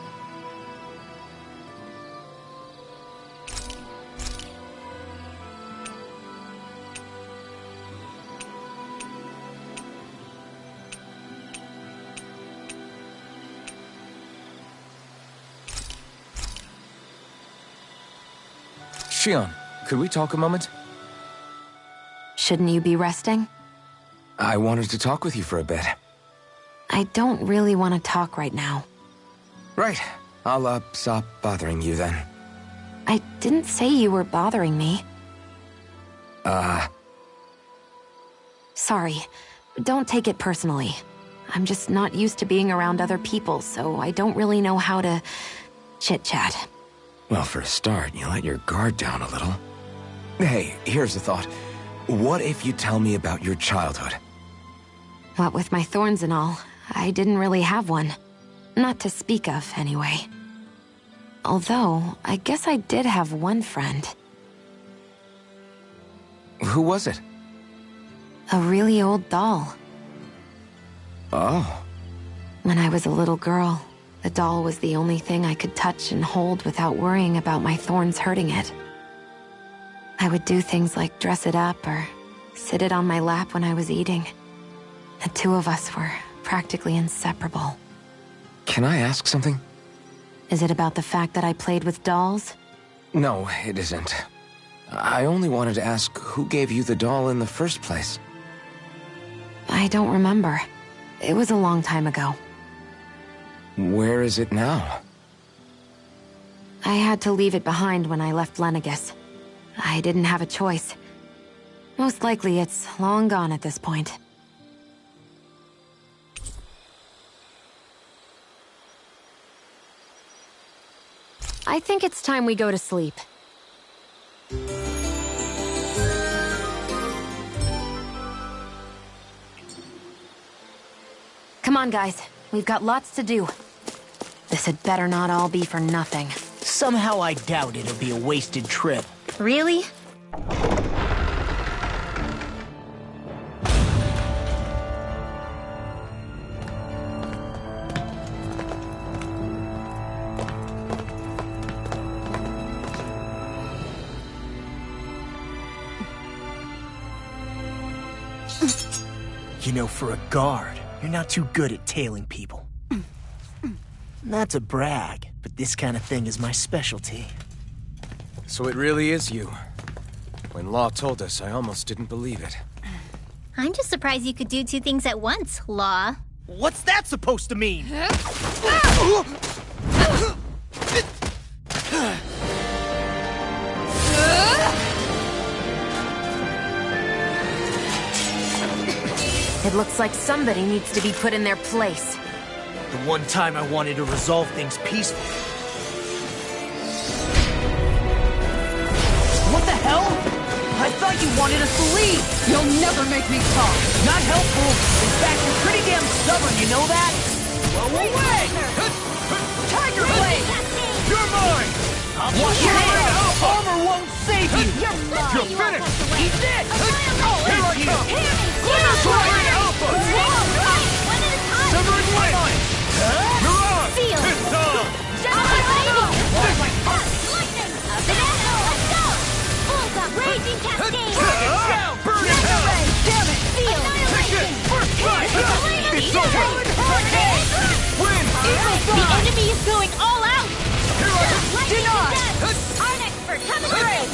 Shion, could we talk a moment?
Shouldn't you be resting?
I wanted to talk with you for a bit.
I don't really want to talk right now.
Right. I'll, stop bothering you then.
I didn't say you were bothering me. Sorry. Don't take it personally. I'm just not used to being around other people, so I don't really know how to chit-chat.
Well, for a start, you let your guard down a little. Hey, here's a thought. What if you tell me about your childhood?
What with my thorns and all, I didn't really have one. Not to speak of, anyway. Although, I guess I did have one friend.
Who was it?
A really old doll.
Oh.
When I was a little girl, the doll was the only thing I could touch and hold without worrying about my thorns hurting it. I would do things like dress it up or sit it on my lap when I was eating. The two of us were practically inseparable.
Can I ask something?
Is it about the fact that I played with dolls?
No, it isn't. I only wanted to ask who gave you the doll in the first place.
I don't remember. It was a long time ago.
Where is it now?
I had to leave it behind when I left Lenegus. I didn't have a choice. Most likely it's long gone at this point. I think it's time we go to sleep. Come on, guys. We've got lots to do. This had better not all be for nothing.
Somehow I doubt it'll be a wasted trip.
Really?
You know, for a guard, you're not too good at tailing people. Not to brag, but this kind of thing is my specialty.
So it really is you. When Law told us, I almost didn't believe it.
I'm just surprised you could do two things at once, Law.
What's that supposed to mean?
It looks like somebody needs to be put in their place.
The one time I wanted to resolve things peacefully. What the hell? I thought you wanted us to leave!
You'll never make me talk!
Not helpful! In fact, you're pretty damn stubborn, you know that? Go away! Tiger Blade!
You're mine!
Watch your hand! Armor won't save you!
You're finished!
Eat this!
Here I come! Sword Alpha! Severing Wind! You're on! It's on!
Raging Cascade!
Burn in hell!
Damn it! Feel!
Take it! First strike! It's over! Win!
The enemy is going all out!
Here I come!
Our expert coming through!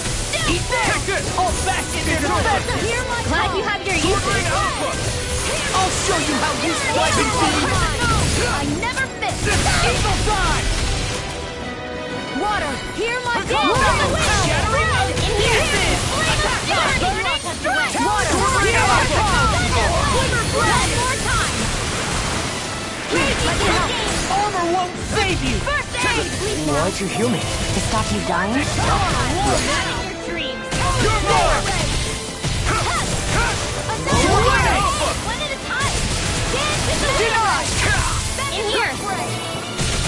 Eat this!
Take it!
All fashioned and defensive!
Glad you have your
Sword
uses.
Rain Alpha!
I'll show you how useful I can be!
I never miss!
Eagle Side!
Water! Hear my
Go! Shattering!
Here!
Water! Here I come!
Glimmer Blade! One more time!
Armor won't save you!
First aid!
Why'd you heal me?
To stop you dying?
Your dreams!
You're more!
One at a time! Dance in the wind! In here!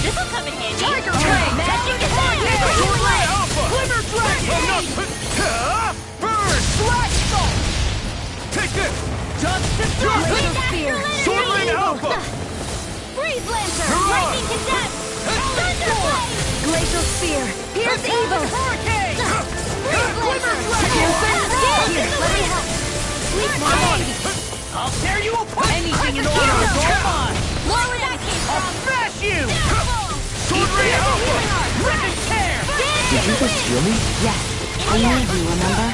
This'll come in handy!
Tiger Blade!
Magic is on!
Sword Rain Alpha!
Glimmer Dragon!
Burn!
Slash Salt!
Take this!
Dust to
Wind
Spear!
After
Sword Rain Alpha!
Freeze Lancer!
You're on!
Lightning Condemn! Thunderblade!
Glacial Spear!
Here's evil!
Hurricane!
Freeze Lancer! Dance in the wind! Sleep Blade!
I'll tear you apart! Anything in order is all mine!
More where that came
I'll
from!
smash you!
Sword Rain Alpha!
Rip and tear!
Did you just heal me?
Yes. I need you, remember?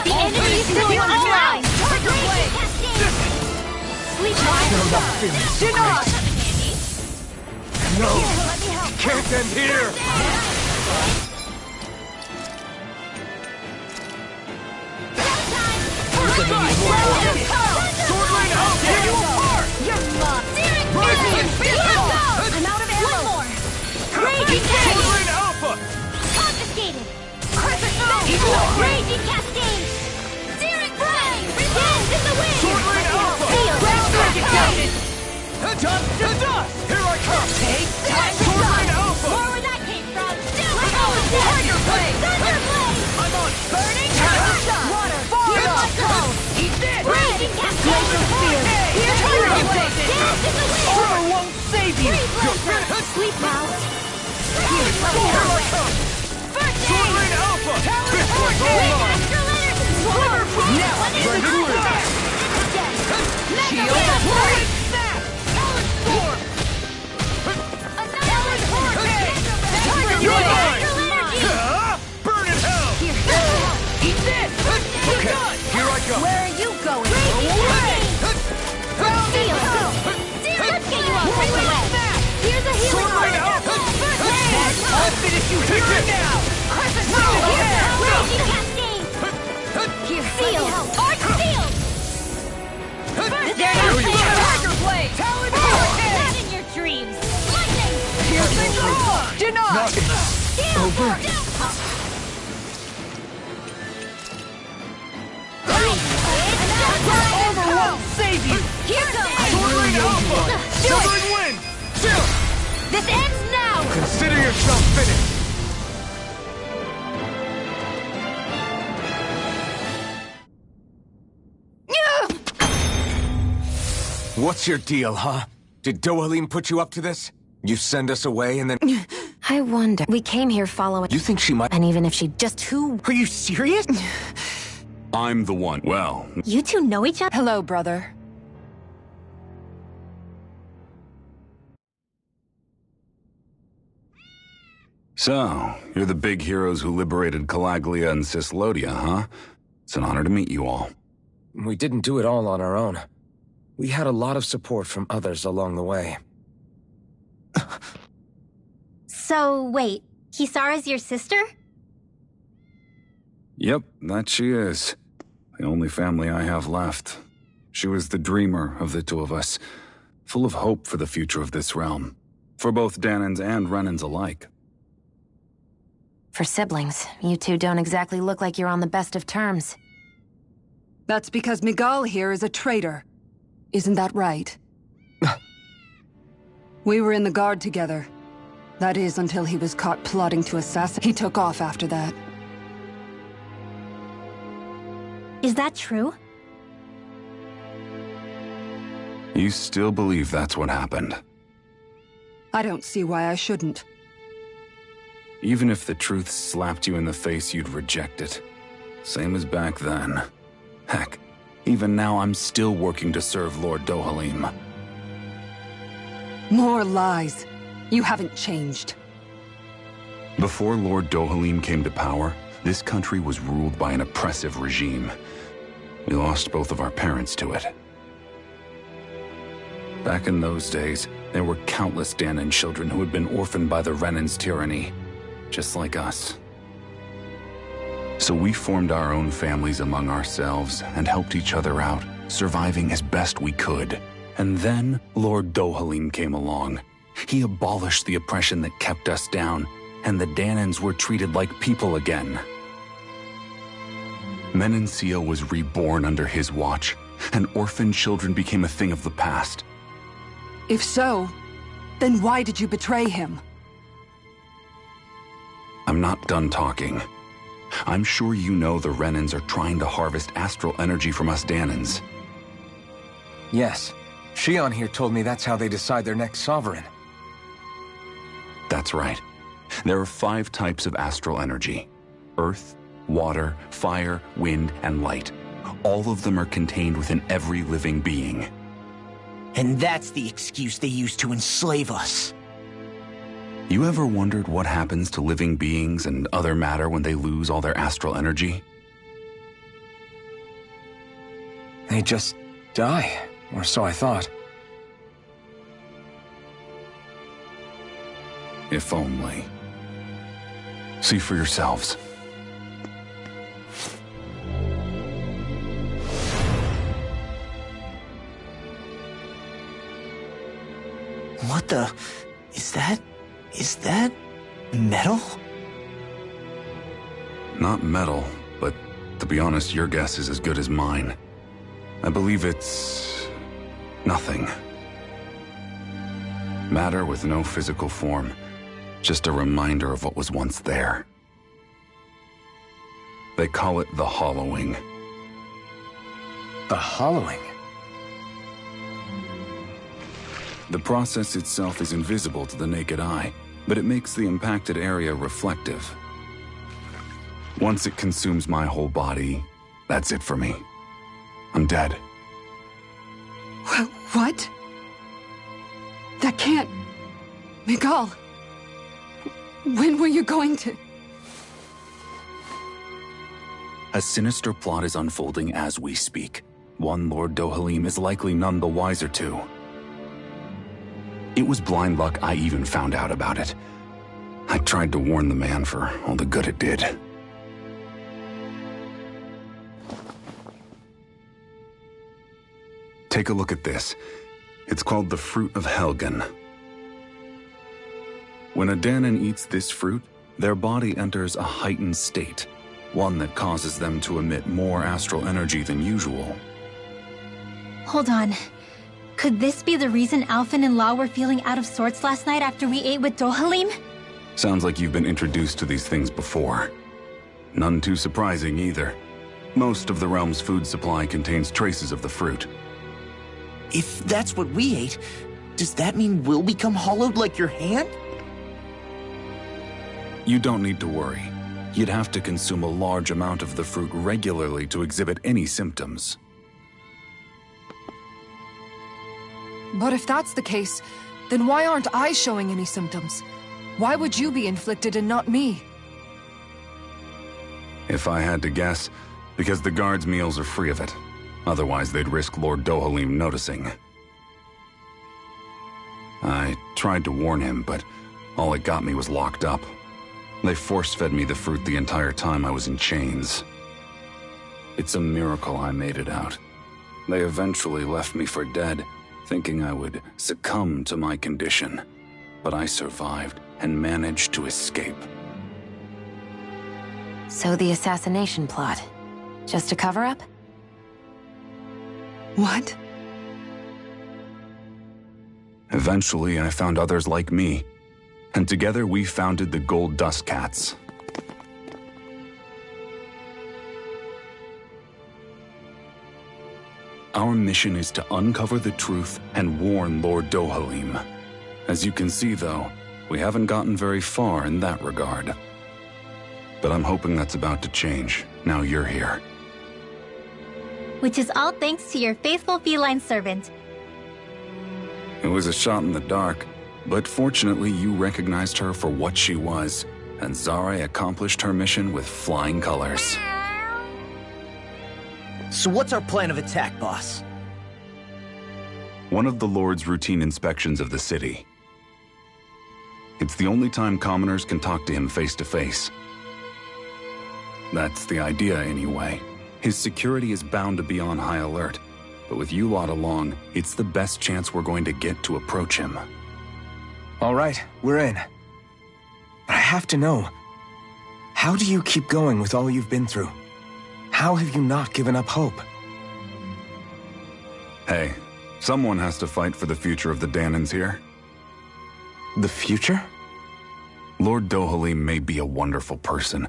The enemy is going all out!
Tiger Blade!
Sleep
Shinnok!
No! Can't end here! Sword Rain Alpha!
Tear you apart!
You're lost!
I'm out of ammo!
Raging
Sword
Cascade!
Rain Alpha!
Confiscated!
Evil!
Raging Cascade! Searing Flame! Dance in the wind!
Sword Rain Alpha!
Resurrected! Dust to dust!
Here I come!
Take that!
Sword Rain Alpha!
More where that came from!
Tiger Blade!
Thunderblade!
I'm on burning water!
Here's my soul!
Eat this!
Raging Cascade!
Glacial Spear!
Here's
Tiger
Blade!
Blade!
Dance in the wind!
Armor won't save you!
Freeze Lancer! Sleep now!
Here I come!
First
Sword
aid!
Rain Alpha!
Power
This one's all
Wind
mine!
Astral Energy! Sword!
Now,
One is
Right
the
away.
Mega
Shield!
Blast!
Blade Snap!
Talon Storm!
Talon Hurricane! Tiger
You're
Blade!
mine!
Astral Energy!
Burn in hell!
Eat this! You're done!
Here I go!
Where are you going?
Ground Steel! Let's get you off right away! Here's a healing
Sword Rain Alpha!
I'll finish you
Take
here
it.
now!
Raging Cascade!
Here,
Seal! Arch Seal!
There you go! Tiger Blade! Talon Hurricane!
Not in your dreams! Lightning!
Piercing Roar! Deny!
Over!
Armor won't save you!
Here goes!
Sword Rain Alpha! Severing Wind! Chill!
This ends now!
Consider yourself finished!
What's your deal, huh? Did Dohalim put you up to this? You send us away and then...
I wonder. We came here following...
You think she might...
And even if she just who...
Are you serious?
I'm the one. Well,
You two know each other?
Hello, brother.
so, you're the big heroes who liberated Calaglia and Cislodia, huh? It's an honor to meet you all.
We didn't do it all on our own. we had a lot of support from others along the way.
So, wait, Kisara's your sister?
Yep, that she is. The only family I have left. She was the dreamer of the two of us, full of hope for the future of this realm, for both Danans and Renans alike.
For siblings, you two don't exactly look like you're on the best of terms.
That's because Migal here is a traitor. Isn't that right? We were in the guard together. That is, until he was caught plotting to assassinate. He took off after that.
Is that true?
You still believe that's what happened?
I don't see why I shouldn't.
Even if the truth slapped you in the face, you'd reject it. Same as back then. Heck, even now I'm still working to serve Lord Dohalim.
More lies. You haven't changed.
Before Lord Dohalim came to power, this country was ruled by an oppressive regime. We lost both of our parents to it. Back in those days, there were countless Danan children who had been orphaned by the Renan's tyranny, just like us. So we formed our own families among ourselves and helped each other out, surviving as best we could. And then Lord Dohalim came along. He abolished the oppression that kept us down, and the Danans were treated like people again. Menancia was reborn under his watch, and orphaned children became a thing of the past.
If so, then why did you betray him?
I'm not done talking. I'm sure you know the Renans are trying to harvest astral energy from us Danans.
Yes. Shion here told me that's how they decide their next sovereign.
That's right. There are 5 types of astral energy. Earth, water, fire, wind, and light. All of them are contained within every living being.
And that's the excuse they use to enslave us.
You ever wondered what happens to living beings and other matter when they lose all their astral energy?
They just die, or so I thought.
If only. See for yourselves.
What the... Is that... metal?
Not metal, but to be honest, your guess is as good as mine. I believe it's... nothing. Matter with no physical form. Just a reminder of what was once there. They call it the hollowing.
The hollowing?
The process itself is invisible to the naked eye, but it makes the impacted area reflective. Once it consumes my whole body, that's it for me. I'm dead.
What? That can't... Migal! When were you going to...
A sinister plot is unfolding as we speak. One Lord Dohalim is likely none the wiser to. It was blind luck I even found out about it. I tried to warn the man for all the good it did. Take a look at this. It's called the Fruit of Helgen. When a Danan eats this fruit, their body enters a heightened state, one that causes them to emit more astral energy than usual.
Hold on. Could this be the reason Alphen and Law were feeling out of sorts last night after we ate with Dohalim?
Sounds like you've been introduced to these things before. None too surprising either. Most of the realm's food supply contains traces of the fruit.
If that's what we ate, does that mean we'll become hollowed like your hand?
You don't need to worry. You'd have to consume a large amount of the fruit regularly to exhibit any symptoms.
But if that's the case, then why aren't I showing any symptoms? Why would you be inflicted and not me?
If I had to guess, because the guards' meals are free of it. Otherwise, they'd risk Lord Dohalim noticing. I tried to warn him, but all it got me was locked up. They force-fed me the fruit the entire time I was in chains. It's a miracle I made it out. They eventually left me for dead, thinking I would succumb to my condition. But I survived and managed to escape.
So the assassination plot, just a cover-up?
What?
Eventually, I found others like me, and together we founded the Gold Dust Cats. Our mission is to uncover the truth and warn Lord Dohalim. As you can see, though, we haven't gotten very far in that regard. But I'm hoping that's about to change, now you're here.
Which is all thanks to your faithful feline servant.
It was a shot in the dark, but fortunately you recognized her for what she was, and Zare accomplished her mission with flying colors.
So what's our plan of attack, boss?
One of the Lord's routine inspections of the city. It's the only time commoners can talk to him face to face. That's the idea, anyway. His security is bound to be on high alert, but with you lot along, it's the best chance we're going to get to approach him.
All right, we're in. But I have to know, how do you keep going with all you've been through? How have you not given up hope?
Hey, someone has to fight for the future of the Danans here.
The future?
Lord Dohalim may be a wonderful person,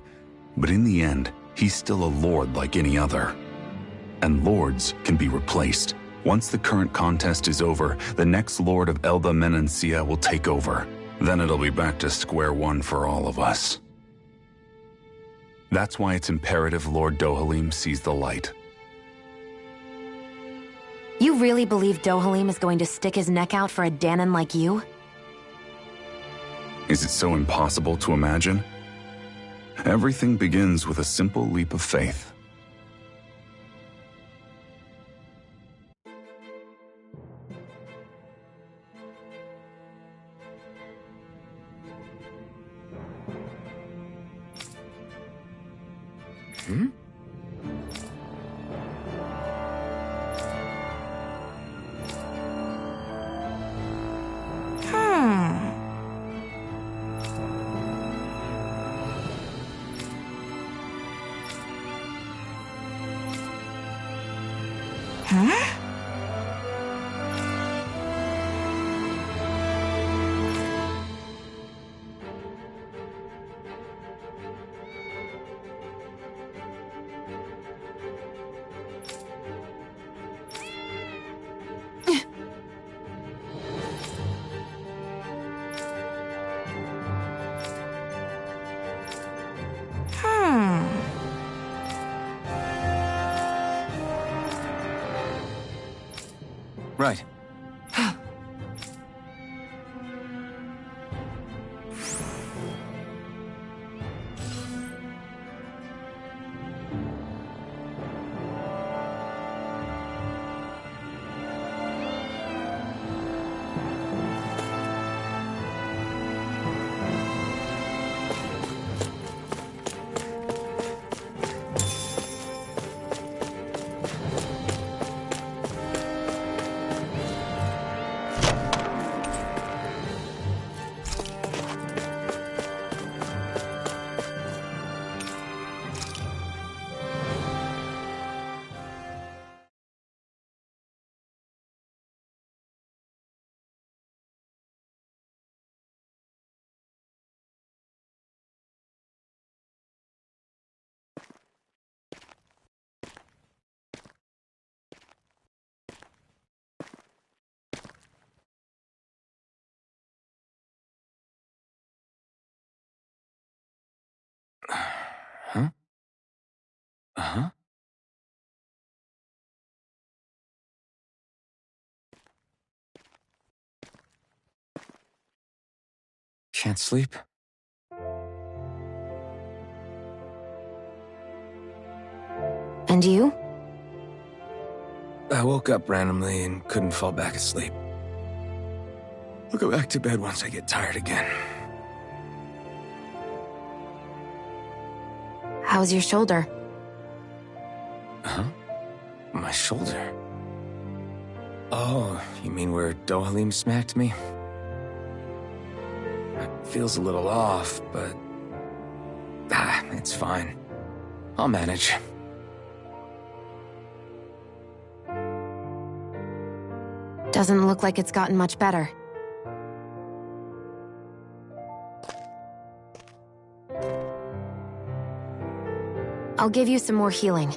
but in the end, he's still a lord like any other. And lords can be replaced. Once the current contest is over, the next lord of Elba Menancia will take over. Then it'll be back to square one for all of us. That's why it's imperative Lord Dohalim sees the light.
You really believe Dohalim is going to stick his neck out for a Danan like you?
Is it so impossible to imagine? Everything begins with a simple leap of faith.
Hmm? Right. Huh? Uh-huh. Can't sleep?
And you?
I woke up randomly and couldn't fall back asleep. I'll go back to bed once I get tired again.
How's your shoulder?
Huh? My shoulder? Oh, you mean where Dohalim smacked me? It feels a little off, but... it's fine. I'll manage.
Doesn't look like it's gotten much better. I'll give you some more healing.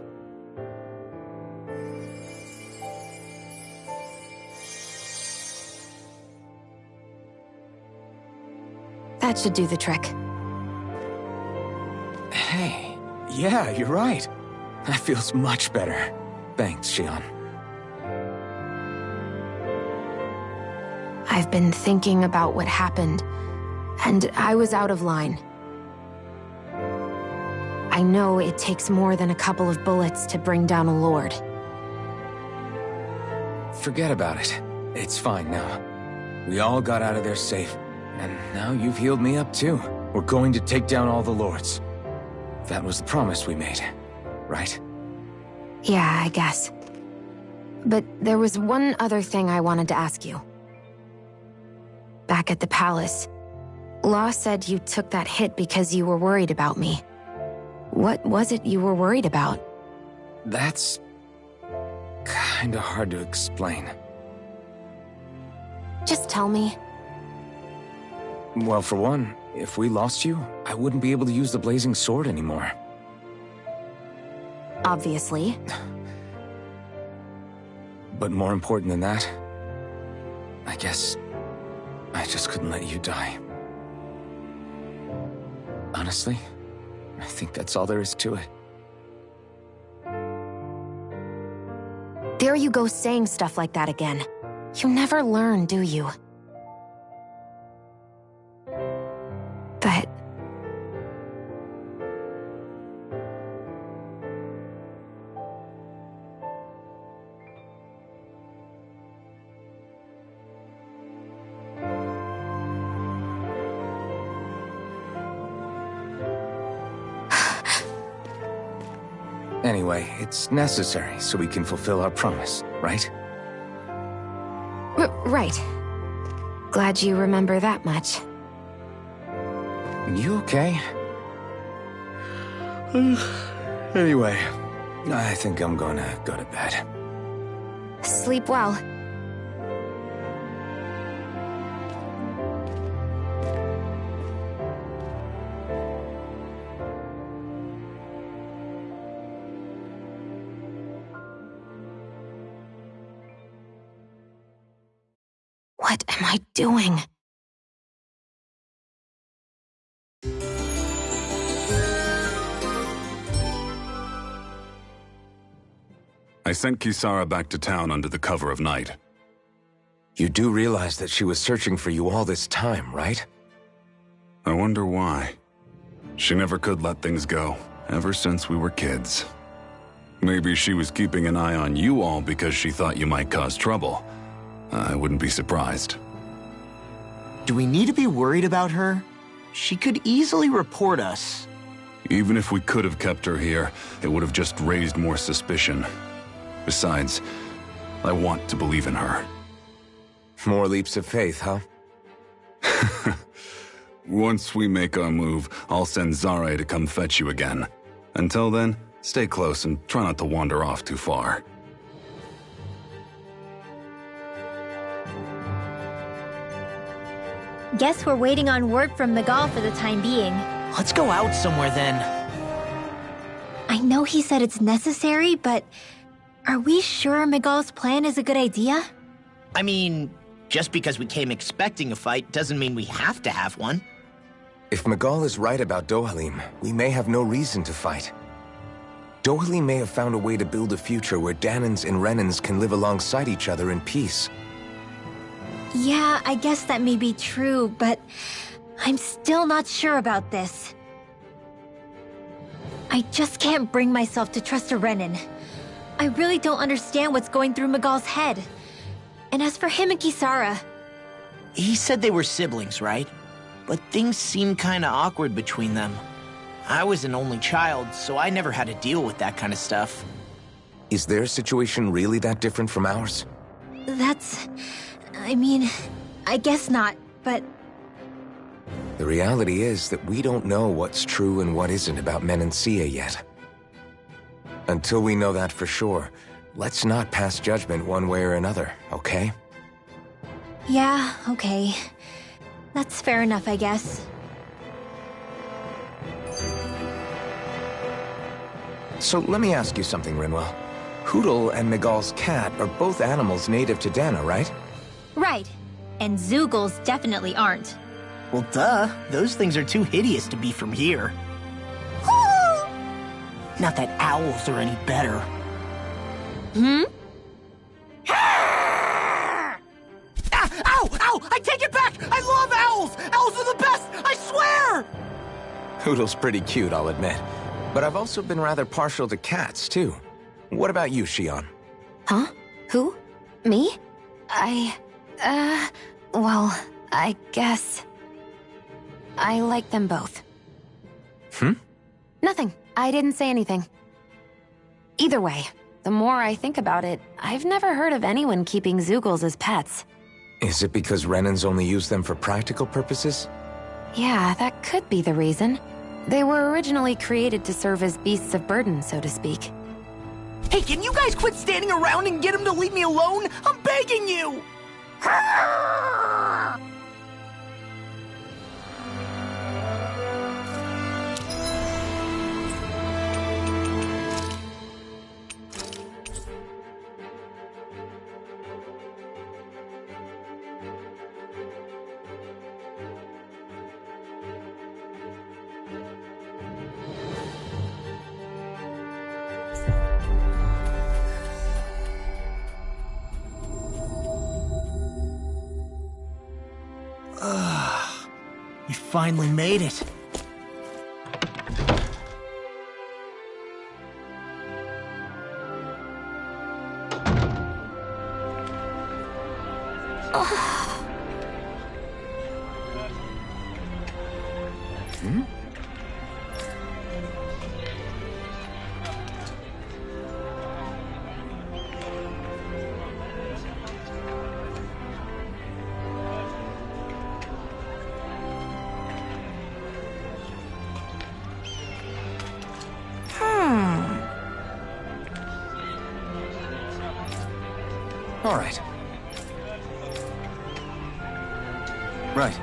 That should do the trick.
Hey, yeah, you're right. That feels much better. Thanks, Shion.
I've been thinking about what happened, and I was out of line. I know it takes more than a couple of bullets to bring down a lord.
Forget about it. It's fine now. We all got out of there safe, and now you've healed me up too. We're going to take down all the lords. That was the promise we made, right?
Yeah, I guess. But there was one other thing I wanted to ask you. Back at the palace, Law said you took that hit because you were worried about me. What was it you were worried about?
That's... kinda hard to explain.
Just tell me.
Well, for one, if we lost you, I wouldn't be able to use the blazing sword anymore.
Obviously.
But more important than that, I guess I just couldn't let you die. Honestly, I think that's all there is to it.
There you go saying stuff like that again. You never learn, do you? But...
Anyway, it's necessary so we can fulfill our promise, right?
Right. Glad you remember that much.
You okay? Anyway, I think I'm gonna go to bed.
Sleep well. What am I doing?
I sent Kisara back to town under the cover of night.
You do realize that she was searching for you all this time, right?
I wonder why. She never could let things go, ever since we were kids. Maybe she was keeping an eye on you all because she thought you might cause trouble. I wouldn't be surprised.
Do we need to be worried about her? She could easily report us.
Even if we could have kept her here, it would have just raised more suspicion. Besides, I want to believe in her.
More leaps of faith, huh?
Once we make our move, I'll send Zare to come fetch you again. Until then, stay close and try not to wander off too far.
Guess we're waiting on word from Migal for the time being.
Let's go out somewhere then.
I know he said it's necessary, but are we sure Migal's plan is a good idea?
I mean, just because we came expecting a fight doesn't mean we have to have one.
If Migal is right about Dohalim, we may have no reason to fight. Dohalim may have found a way to build a future where Danans and Renans can live alongside each other in peace.
Yeah, I guess that may be true, but I'm still not sure about this. I just can't bring myself to trust a Renan. I really don't understand what's going through Migal's head. And as for him and Kisara...
He said they were siblings, right? But things seemed kinda awkward between them. I was an only child, so I never had to deal with that kind of stuff.
Is their situation really that different from ours?
That's... I mean, I guess not, but...
The reality is that we don't know what's true and what isn't about Menancia yet. Until we know that for sure, let's not pass judgment one way or another, okay?
Yeah, okay. That's fair enough, I guess.
So let me ask you something, Rinwell. Hootle and Migal's cat are both animals native to Dana, right?
Right. And Zoogles definitely aren't.
Well, duh. Those things are too hideous to be from here. Not that owls are any better.
Hmm?
Ow! Ow! I take it back! I love owls! Owls are the best! I swear!
Hootle's pretty cute, I'll admit. But I've also been rather partial to cats, too. What about you, Shion?
Huh? Who? Me? Well, I guess... I like them both. Nothing. I didn't say anything. Either way, the more I think about it, I've never heard of anyone keeping Zoogles as pets.
Is it because Renans only use them for practical purposes?
Yeah, that could be the reason. They were originally created to serve as beasts of burden, so to speak.
Hey, can you guys quit standing around and get him to leave me alone? I'm begging you! We finally made it.
All right. Right.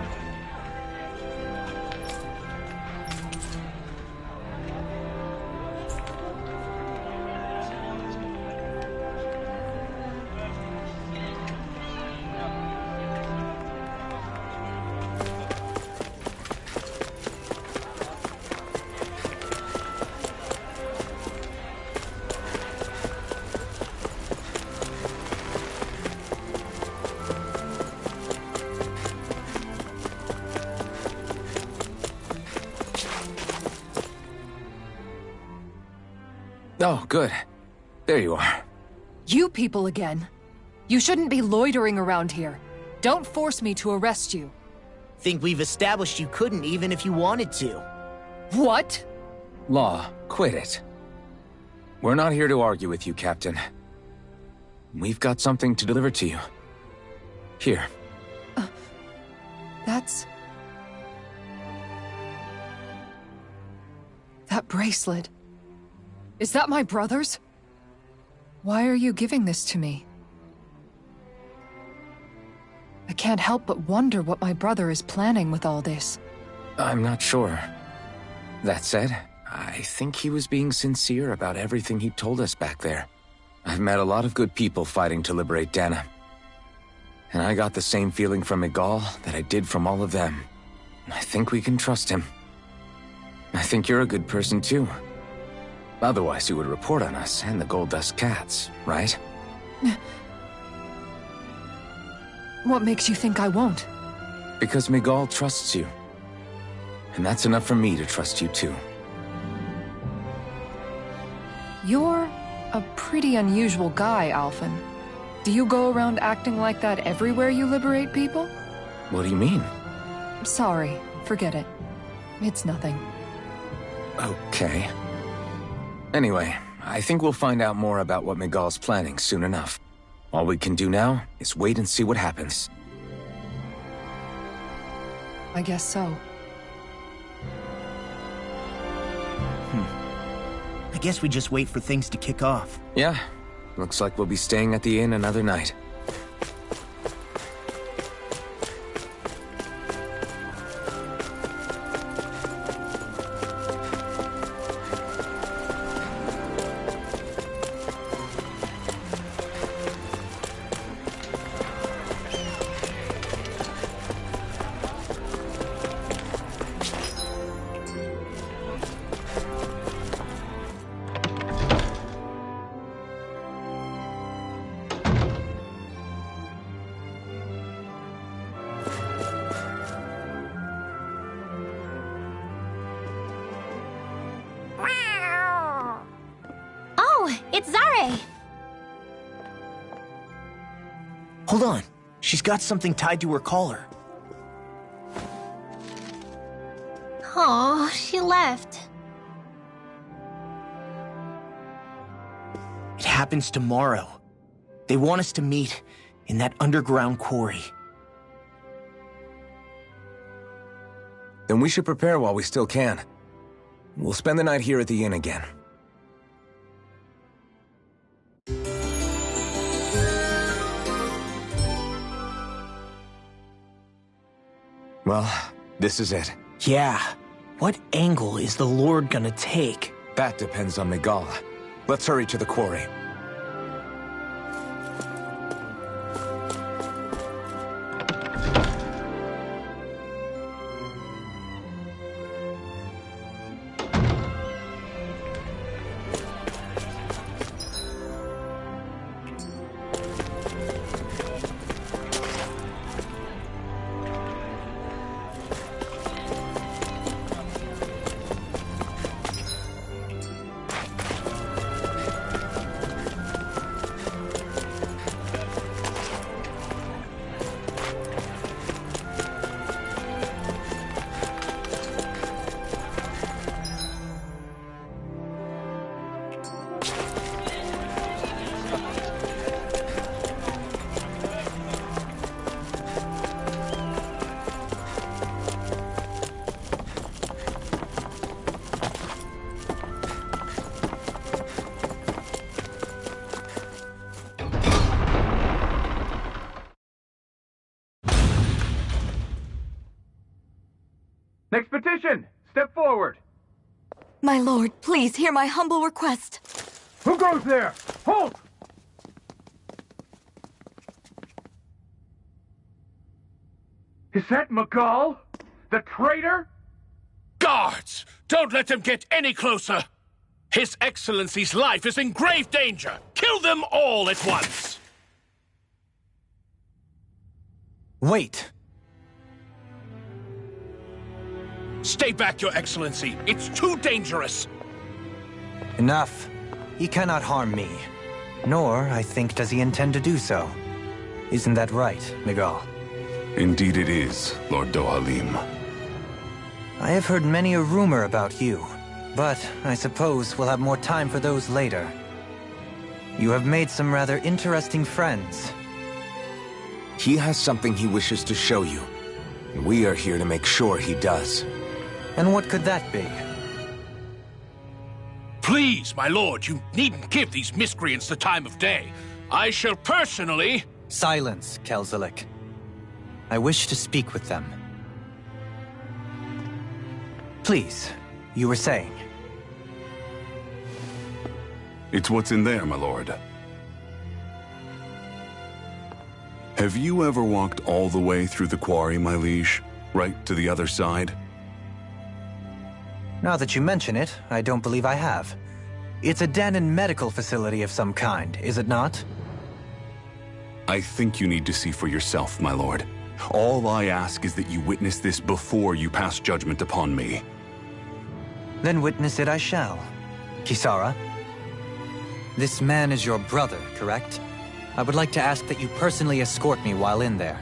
Oh, good. There you are.
You people again. You shouldn't be loitering around here. Don't force me to arrest you.
Think we've established you couldn't even if you wanted to.
What?
Law, quit it. We're not here to argue with you, Captain. We've got something to deliver to you. Here.
That's... That bracelet. Is that my brother's? Why are you giving this to me? I can't help but wonder what my brother is planning with all this.
I'm not sure. That said, I think he was being sincere about everything he told us back there. I've met a lot of good people fighting to liberate Dana. And I got the same feeling from Migal that I did from all of them. I think we can trust him. I think you're a good person too. Otherwise, you would report on us and the Gold Dust Cats, right?
What makes you think I won't?
Because Migal trusts you. And that's enough for me to trust you too.
You're a pretty unusual guy, Alphen. Do you go around acting like that everywhere you liberate people?
What do you mean?
Sorry, forget it. It's nothing.
Okay. Anyway, I think we'll find out more about what Migal's planning soon enough. All we can do now is wait and see what happens.
I guess so.
I guess we just wait for things to kick off.
Yeah, looks like we'll be staying at the inn another night.
Hold on. She's got something tied to her collar.
Oh, she left.
It happens tomorrow. They want us to meet in that underground quarry.
Then we should prepare while we still can. We'll spend the night here at the inn again. Well, this is it.
Yeah. What angle is the Lord gonna take?
That depends on Migal. Let's hurry to the quarry.
Next petition! Step forward!
My lord, please hear my humble request.
Who goes there? Halt! Is that Migal? The traitor?
Guards! Don't let them get any closer! His Excellency's life is in grave danger! Kill them all at once!
Wait!
Stay back, Your Excellency! It's too dangerous!
Enough. He cannot harm me. Nor, I think, does he intend to do so. Isn't that right, Migal?
Indeed it is, Lord Dohalim.
I have heard many a rumor about you, but I suppose we'll have more time for those later. You have made some rather interesting friends.
He has something he wishes to show you. And we are here to make sure he does.
And what could that be?
Please, my lord, you needn't give these miscreants the time of day. I shall personally...
Silence, Kelzelik. I wish to speak with them. Please, you were saying.
It's what's in there, my lord. Have you ever walked all the way through the quarry, my liege? Right to the other side?
Now that you mention it, I don't believe I have. It's a Danon medical facility of some kind, is it not?
I think you need to see for yourself, my lord. All I ask is that you witness this before you pass judgment upon me.
Then witness it I shall. Kisara? This man is your brother, correct? I would like to ask that you personally escort me while in there.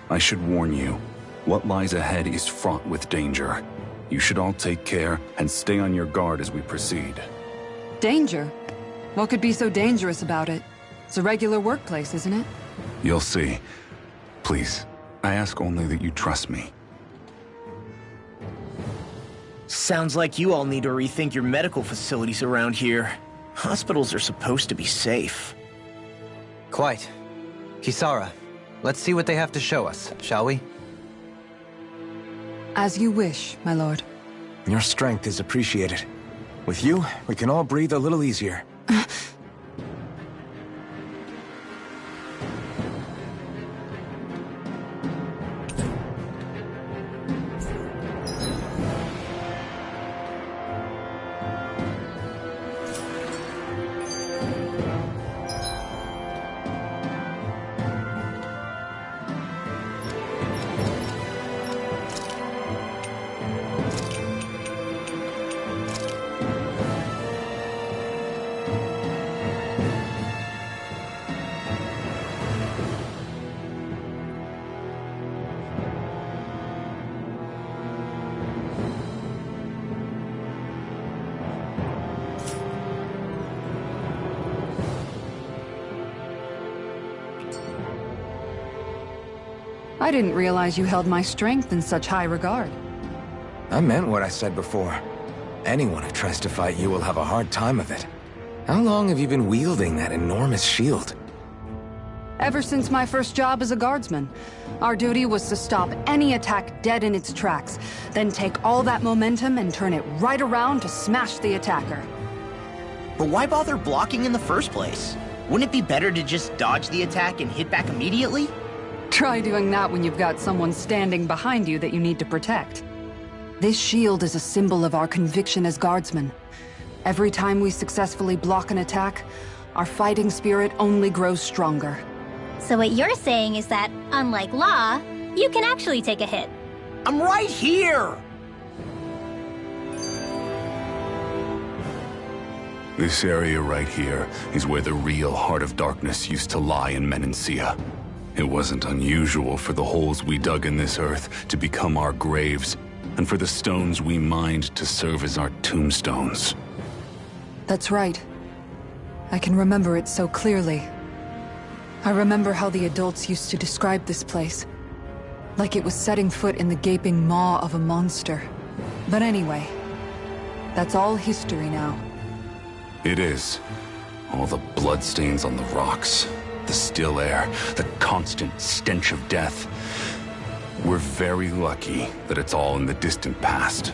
I should warn you, what lies ahead is fraught with danger. You should all take care and stay on your guard as we proceed.
Danger? What could be so dangerous about it? It's a regular workplace, isn't it?
You'll see. Please, I ask only that you trust me.
Sounds like you all need to rethink your medical facilities around here. Hospitals are supposed to be safe.
Quite. Kisara, let's see what they have to show us, shall we?
As you wish, my lord.
Your strength is appreciated. With you, we can all breathe a little easier.
I didn't realize you held my strength in such high regard.
I meant what I said before. Anyone who tries to fight you will have a hard time of it. How long have you been wielding that enormous shield?
Ever since my first job as a guardsman. Our duty was to stop any attack dead in its tracks, then take all that momentum and turn it right around to smash the attacker.
But why bother blocking in the first place? Wouldn't it be better to just dodge the attack and hit back immediately?
Try doing that when you've got someone standing behind you that you need to protect. This shield is a symbol of our conviction as guardsmen. Every time we successfully block an attack, our fighting spirit only grows stronger.
So what you're saying is that, unlike Law, you can actually take a hit.
I'm right here!
This area right here is where the real Heart of Darkness used to lie in Menancia. It wasn't unusual for the holes we dug in this earth to become our graves, and for the stones we mined to serve as our tombstones.
That's right. I can remember it so clearly. I remember how the adults used to describe this place. Like it was setting foot in the gaping maw of a monster. But anyway, that's all history now.
It is. All the bloodstains on the rocks, the still air, the constant stench of death. We're very lucky that it's all in the distant past.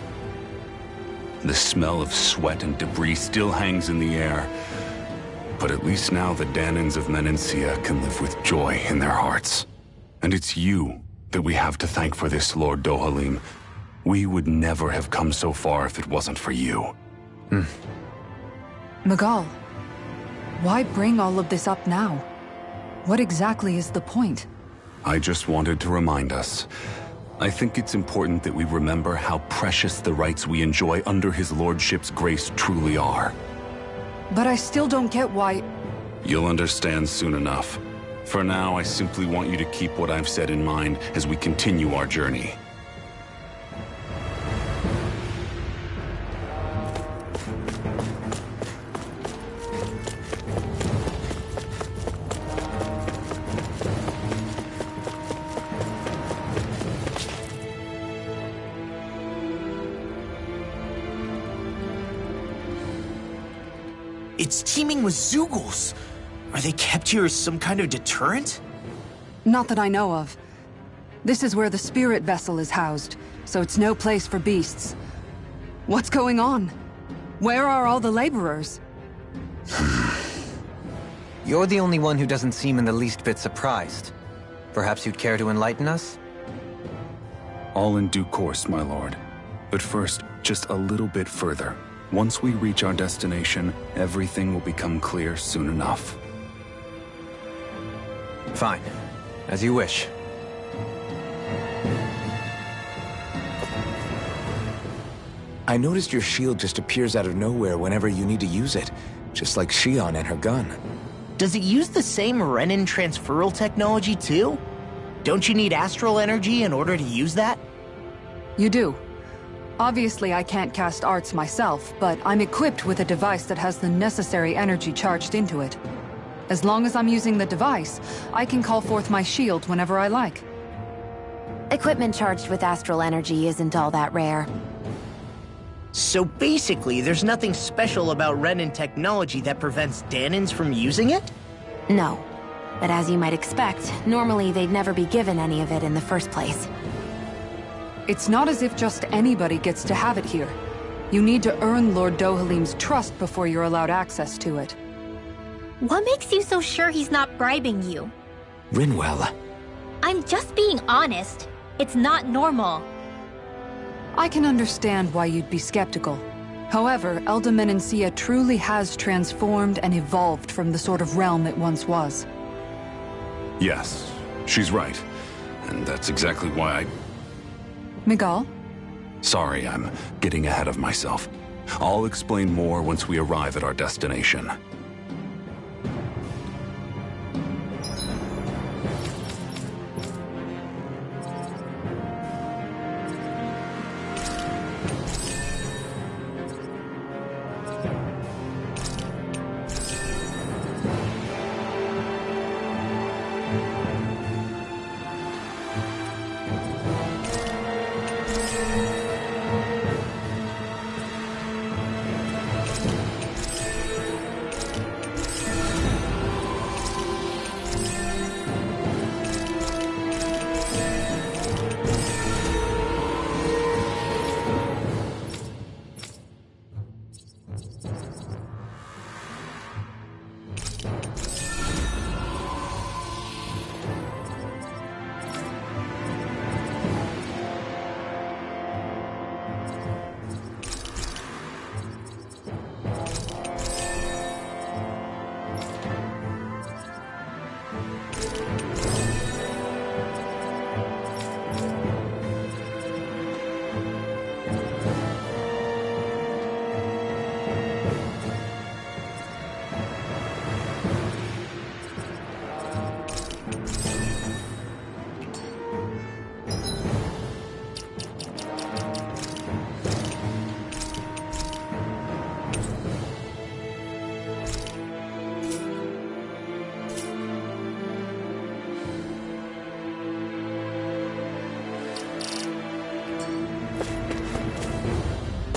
The smell of sweat and debris still hangs in the air, but at least now the Danans of Menancia can live with joy in their hearts. And it's you that we have to thank for this, Lord Dohalim. We would never have come so far if it wasn't for you.
Migal, why bring all of this up now? What exactly is the point?
I just wanted to remind us. I think it's important that we remember how precious the rights we enjoy under his lordship's grace truly are.
But I still don't get why...
You'll understand soon enough. For now, I simply want you to keep what I've said in mind as we continue our journey.
It's teeming with Zeugles. Are they kept here as some kind of deterrent?
Not that I know of. This is where the spirit vessel is housed, so it's no place for beasts. What's going on? Where are all the laborers?
You're the only one who doesn't seem in the least bit surprised. Perhaps you'd care to enlighten us?
All in due course, my lord. But first, just a little bit further. Once we reach our destination, everything will become clear soon enough.
Fine. As you wish.
I noticed your shield just appears out of nowhere whenever you need to use it, just like Shion and her gun.
Does it use the same Renin transferal technology too? Don't you need astral energy in order to use that?
You do. Obviously, I can't cast arts myself, but I'm equipped with a device that has the necessary energy charged into it. As long as I'm using the device, I can call forth my shield whenever I like.
Equipment charged with astral energy isn't all that rare.
So basically, there's nothing special about Renin technology that prevents Danins from using it?
No. But as you might expect, normally they'd never be given any of it in the first place.
It's not as if just anybody gets to have it here. You need to earn Lord Dohalim's trust before you're allowed access to it.
What makes you so sure he's not bribing you?
Rinwell.
I'm just being honest. It's not normal.
I can understand why you'd be skeptical. However, Elda Menancia truly has transformed and evolved from the sort of realm it once was.
Yes, she's right. And that's exactly why
Migal?
Sorry, I'm getting ahead of myself. I'll explain more once we arrive at our destination.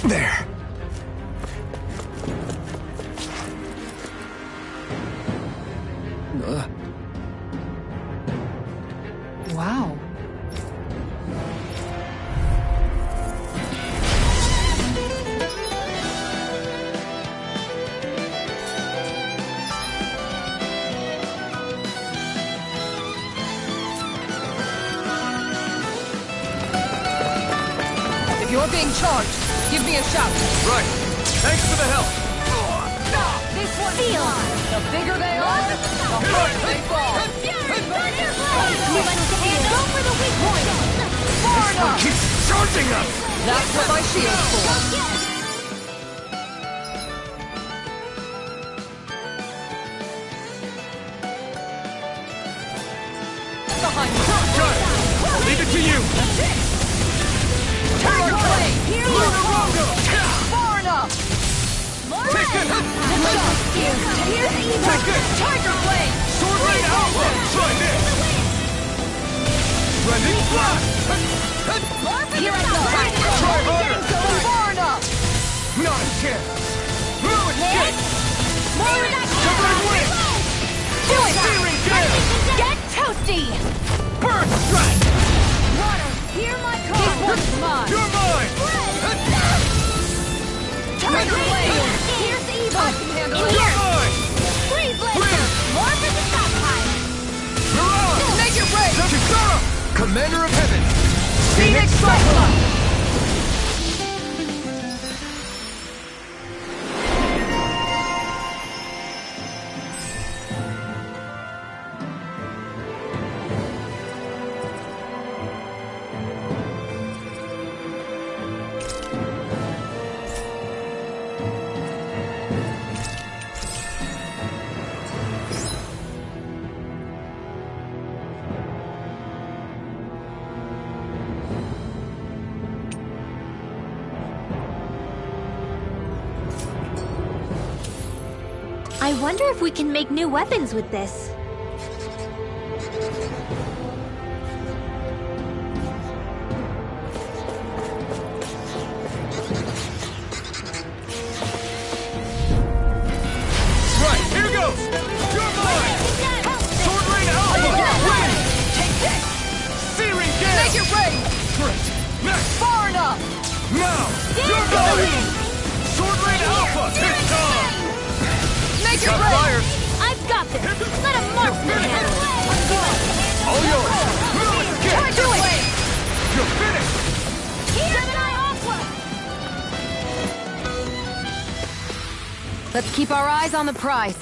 There.
Wow.
If you're being charged, give me a shout.
Right. Thanks for the help.
This one's mine. The bigger they are, the harder they fall.
Go for the weak point!
Far enough.
Keep charging us!
That's what my shield's for. Behind you.
Got it! Leave it to you!
Turn your blade. Here you go. Far enough.
Take this!
Here's evil.
Take this!
Tiger blade.
Sword blade alpha! Try this! Rending blast!
Here I go.
Try harder!
Far enough.
Not a chance! Ruin kick!
More reduction.
Covering wing!
Do it.
Searing gale!
Get toasty.
Burn strike!
Water. Hear my call. This one's mine.
You're mine!
Tiger blade. Here's evil. I can handle it.
You're mine!
Freeze laser. More for the top high.
You're on!
Make your break.
Commander of Heaven!
Phoenix Cyclone!
I wonder if we can make new weapons with this.
Right, here goes! You're mine! Sword Rain Alpha! Win!
Take this!
Searing Gale!
Make it rain!
Great! Next!
Far enough!
Now! You're mine! Sword Rain Alpha! It's time!
Make it
Got
rain!
fires!
I've got this! Let a marksman handle it!
All yours!
Try to it!
You're finished!
Let's keep our eyes on the prize.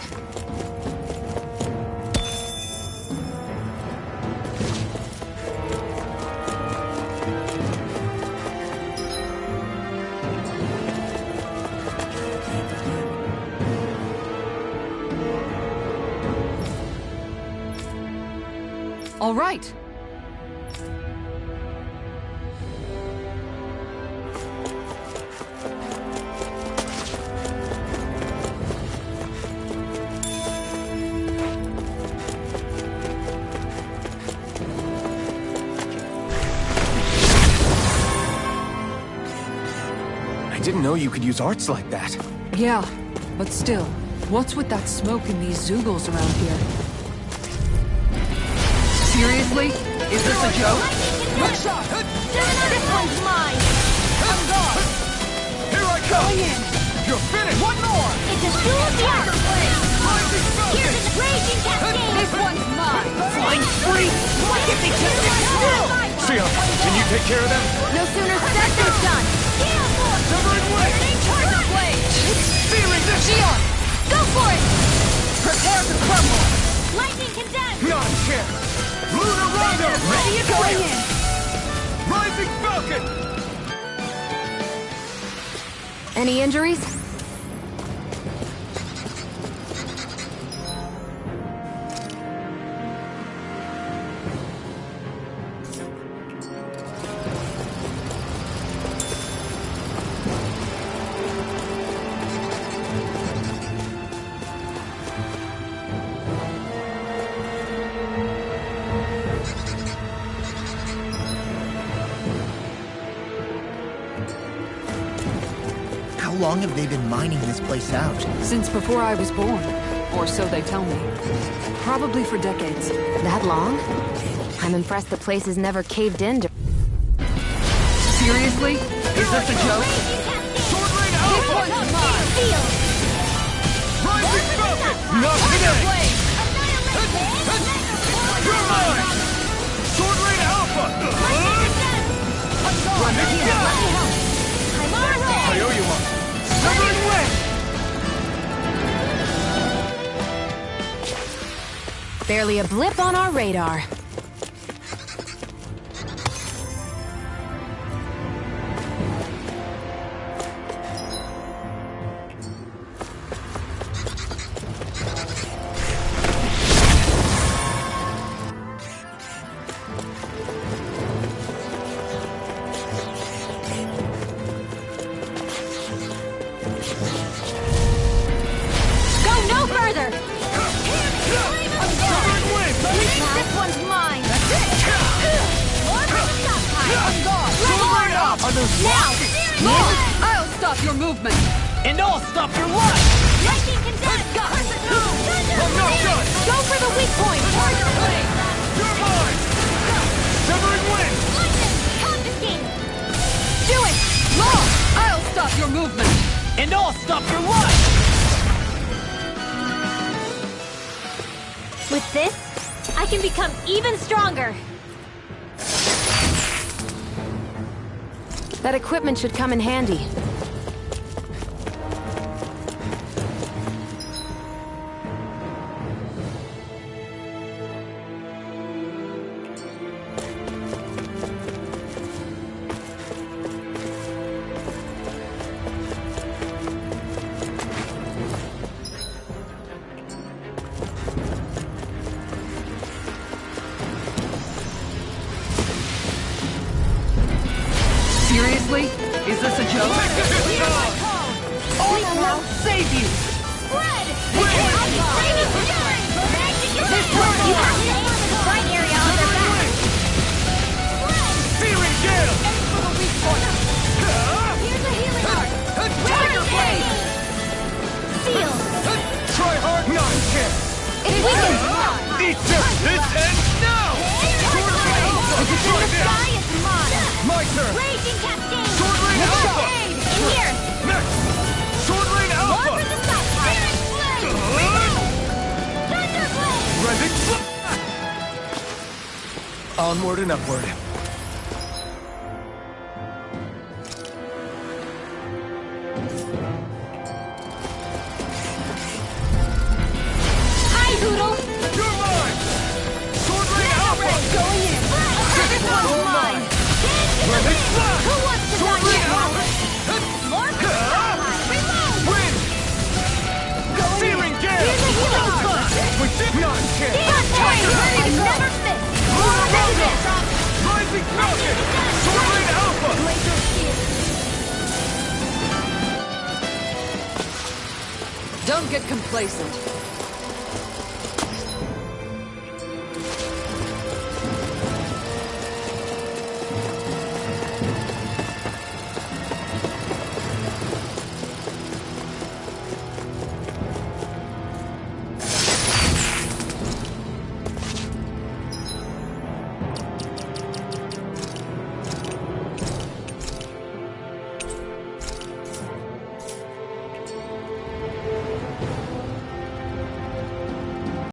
All right.
I didn't know you could use arts like that.
Yeah, but still, what's with that smoke and these Zoogles around here? Seriously? Is this a joke?
Good shot! This one's mine! I'm gone!
Here I come!
Going in!
You're finished!
One more!
It's a duel of the arts!
Rising Falcon!
Here's the raging cascade!
This one's mine!
Flying free! Why can't they just sit still?
Sia, can you take care of them?
No sooner said than done.
Severing Wing!
Tiger Blade!
Searing this!
Shion!
Go for it!
Prepare to crumble!
Lightning condemned!
Not a chance! Lunar Rondo!
Ready and going in!
Rising Falcon!
Any injuries?
How long have they been mining this place out?
Since before I was born. Or so they tell me. Probably for decades.
That long? I'm impressed the place has never caved in to...
Seriously? Is this a joke?
Sword Rain
This
Alpha!
one's mine!
Rising Falcon! Not
Tiger
today!
Blade!
You're mine! Sword Rain Alpha!
I'm gone!
Let me
Here,
go!
let me help!
I owe you one! Severing Wing!
Barely a blip on our radar.
Go no further!
Severing Wing!
This one's mine!
I'm gone!
Sword Rain Alpha!
Now!
I'll stop your movement!
And I'll stop your life!
Lightning condemned!
I'm not done!
Go for the weak point!
Tiger Blade!
You're mine! Severing Wing!
Confiscate!
Do it! Law! I'll stop your movement!
And I'll stop your life!
With this, I can become even stronger!
That equipment should come in handy.
Seriously? Is this a joke?
All alone save you!
Spread!
I'll be
saving
This one, you have to aim for the front area on their back.
Searing gale!
Aim for the weak point.
Here's a healing art.
Tiger blade!
Seal.
Try hard not to kiss!
If we can
This ends now! Sword Rain Alpha!
If it's in the sky, it's mine.
My turn!
Raging cascade.
Sword Rain Alpha!
In here.
Next! Sword Rain Alpha!
More for the stockpile. Thunderblade.
Resin Onward and upward.
Hi, Hoodle.
You're mine! Sword Rain Alpha!
Going in. This one's mine.
Resin
Who wants to
Sword
die
Rain
here?
Alpha!
More for the stockpile. Reload.
Win! Searing gale!
Here's a healing art.
We did not kiss!
I never miss. More resistance.
Rising Falcon! Sword Rain Alpha!
Laser spear.
Don't get complacent.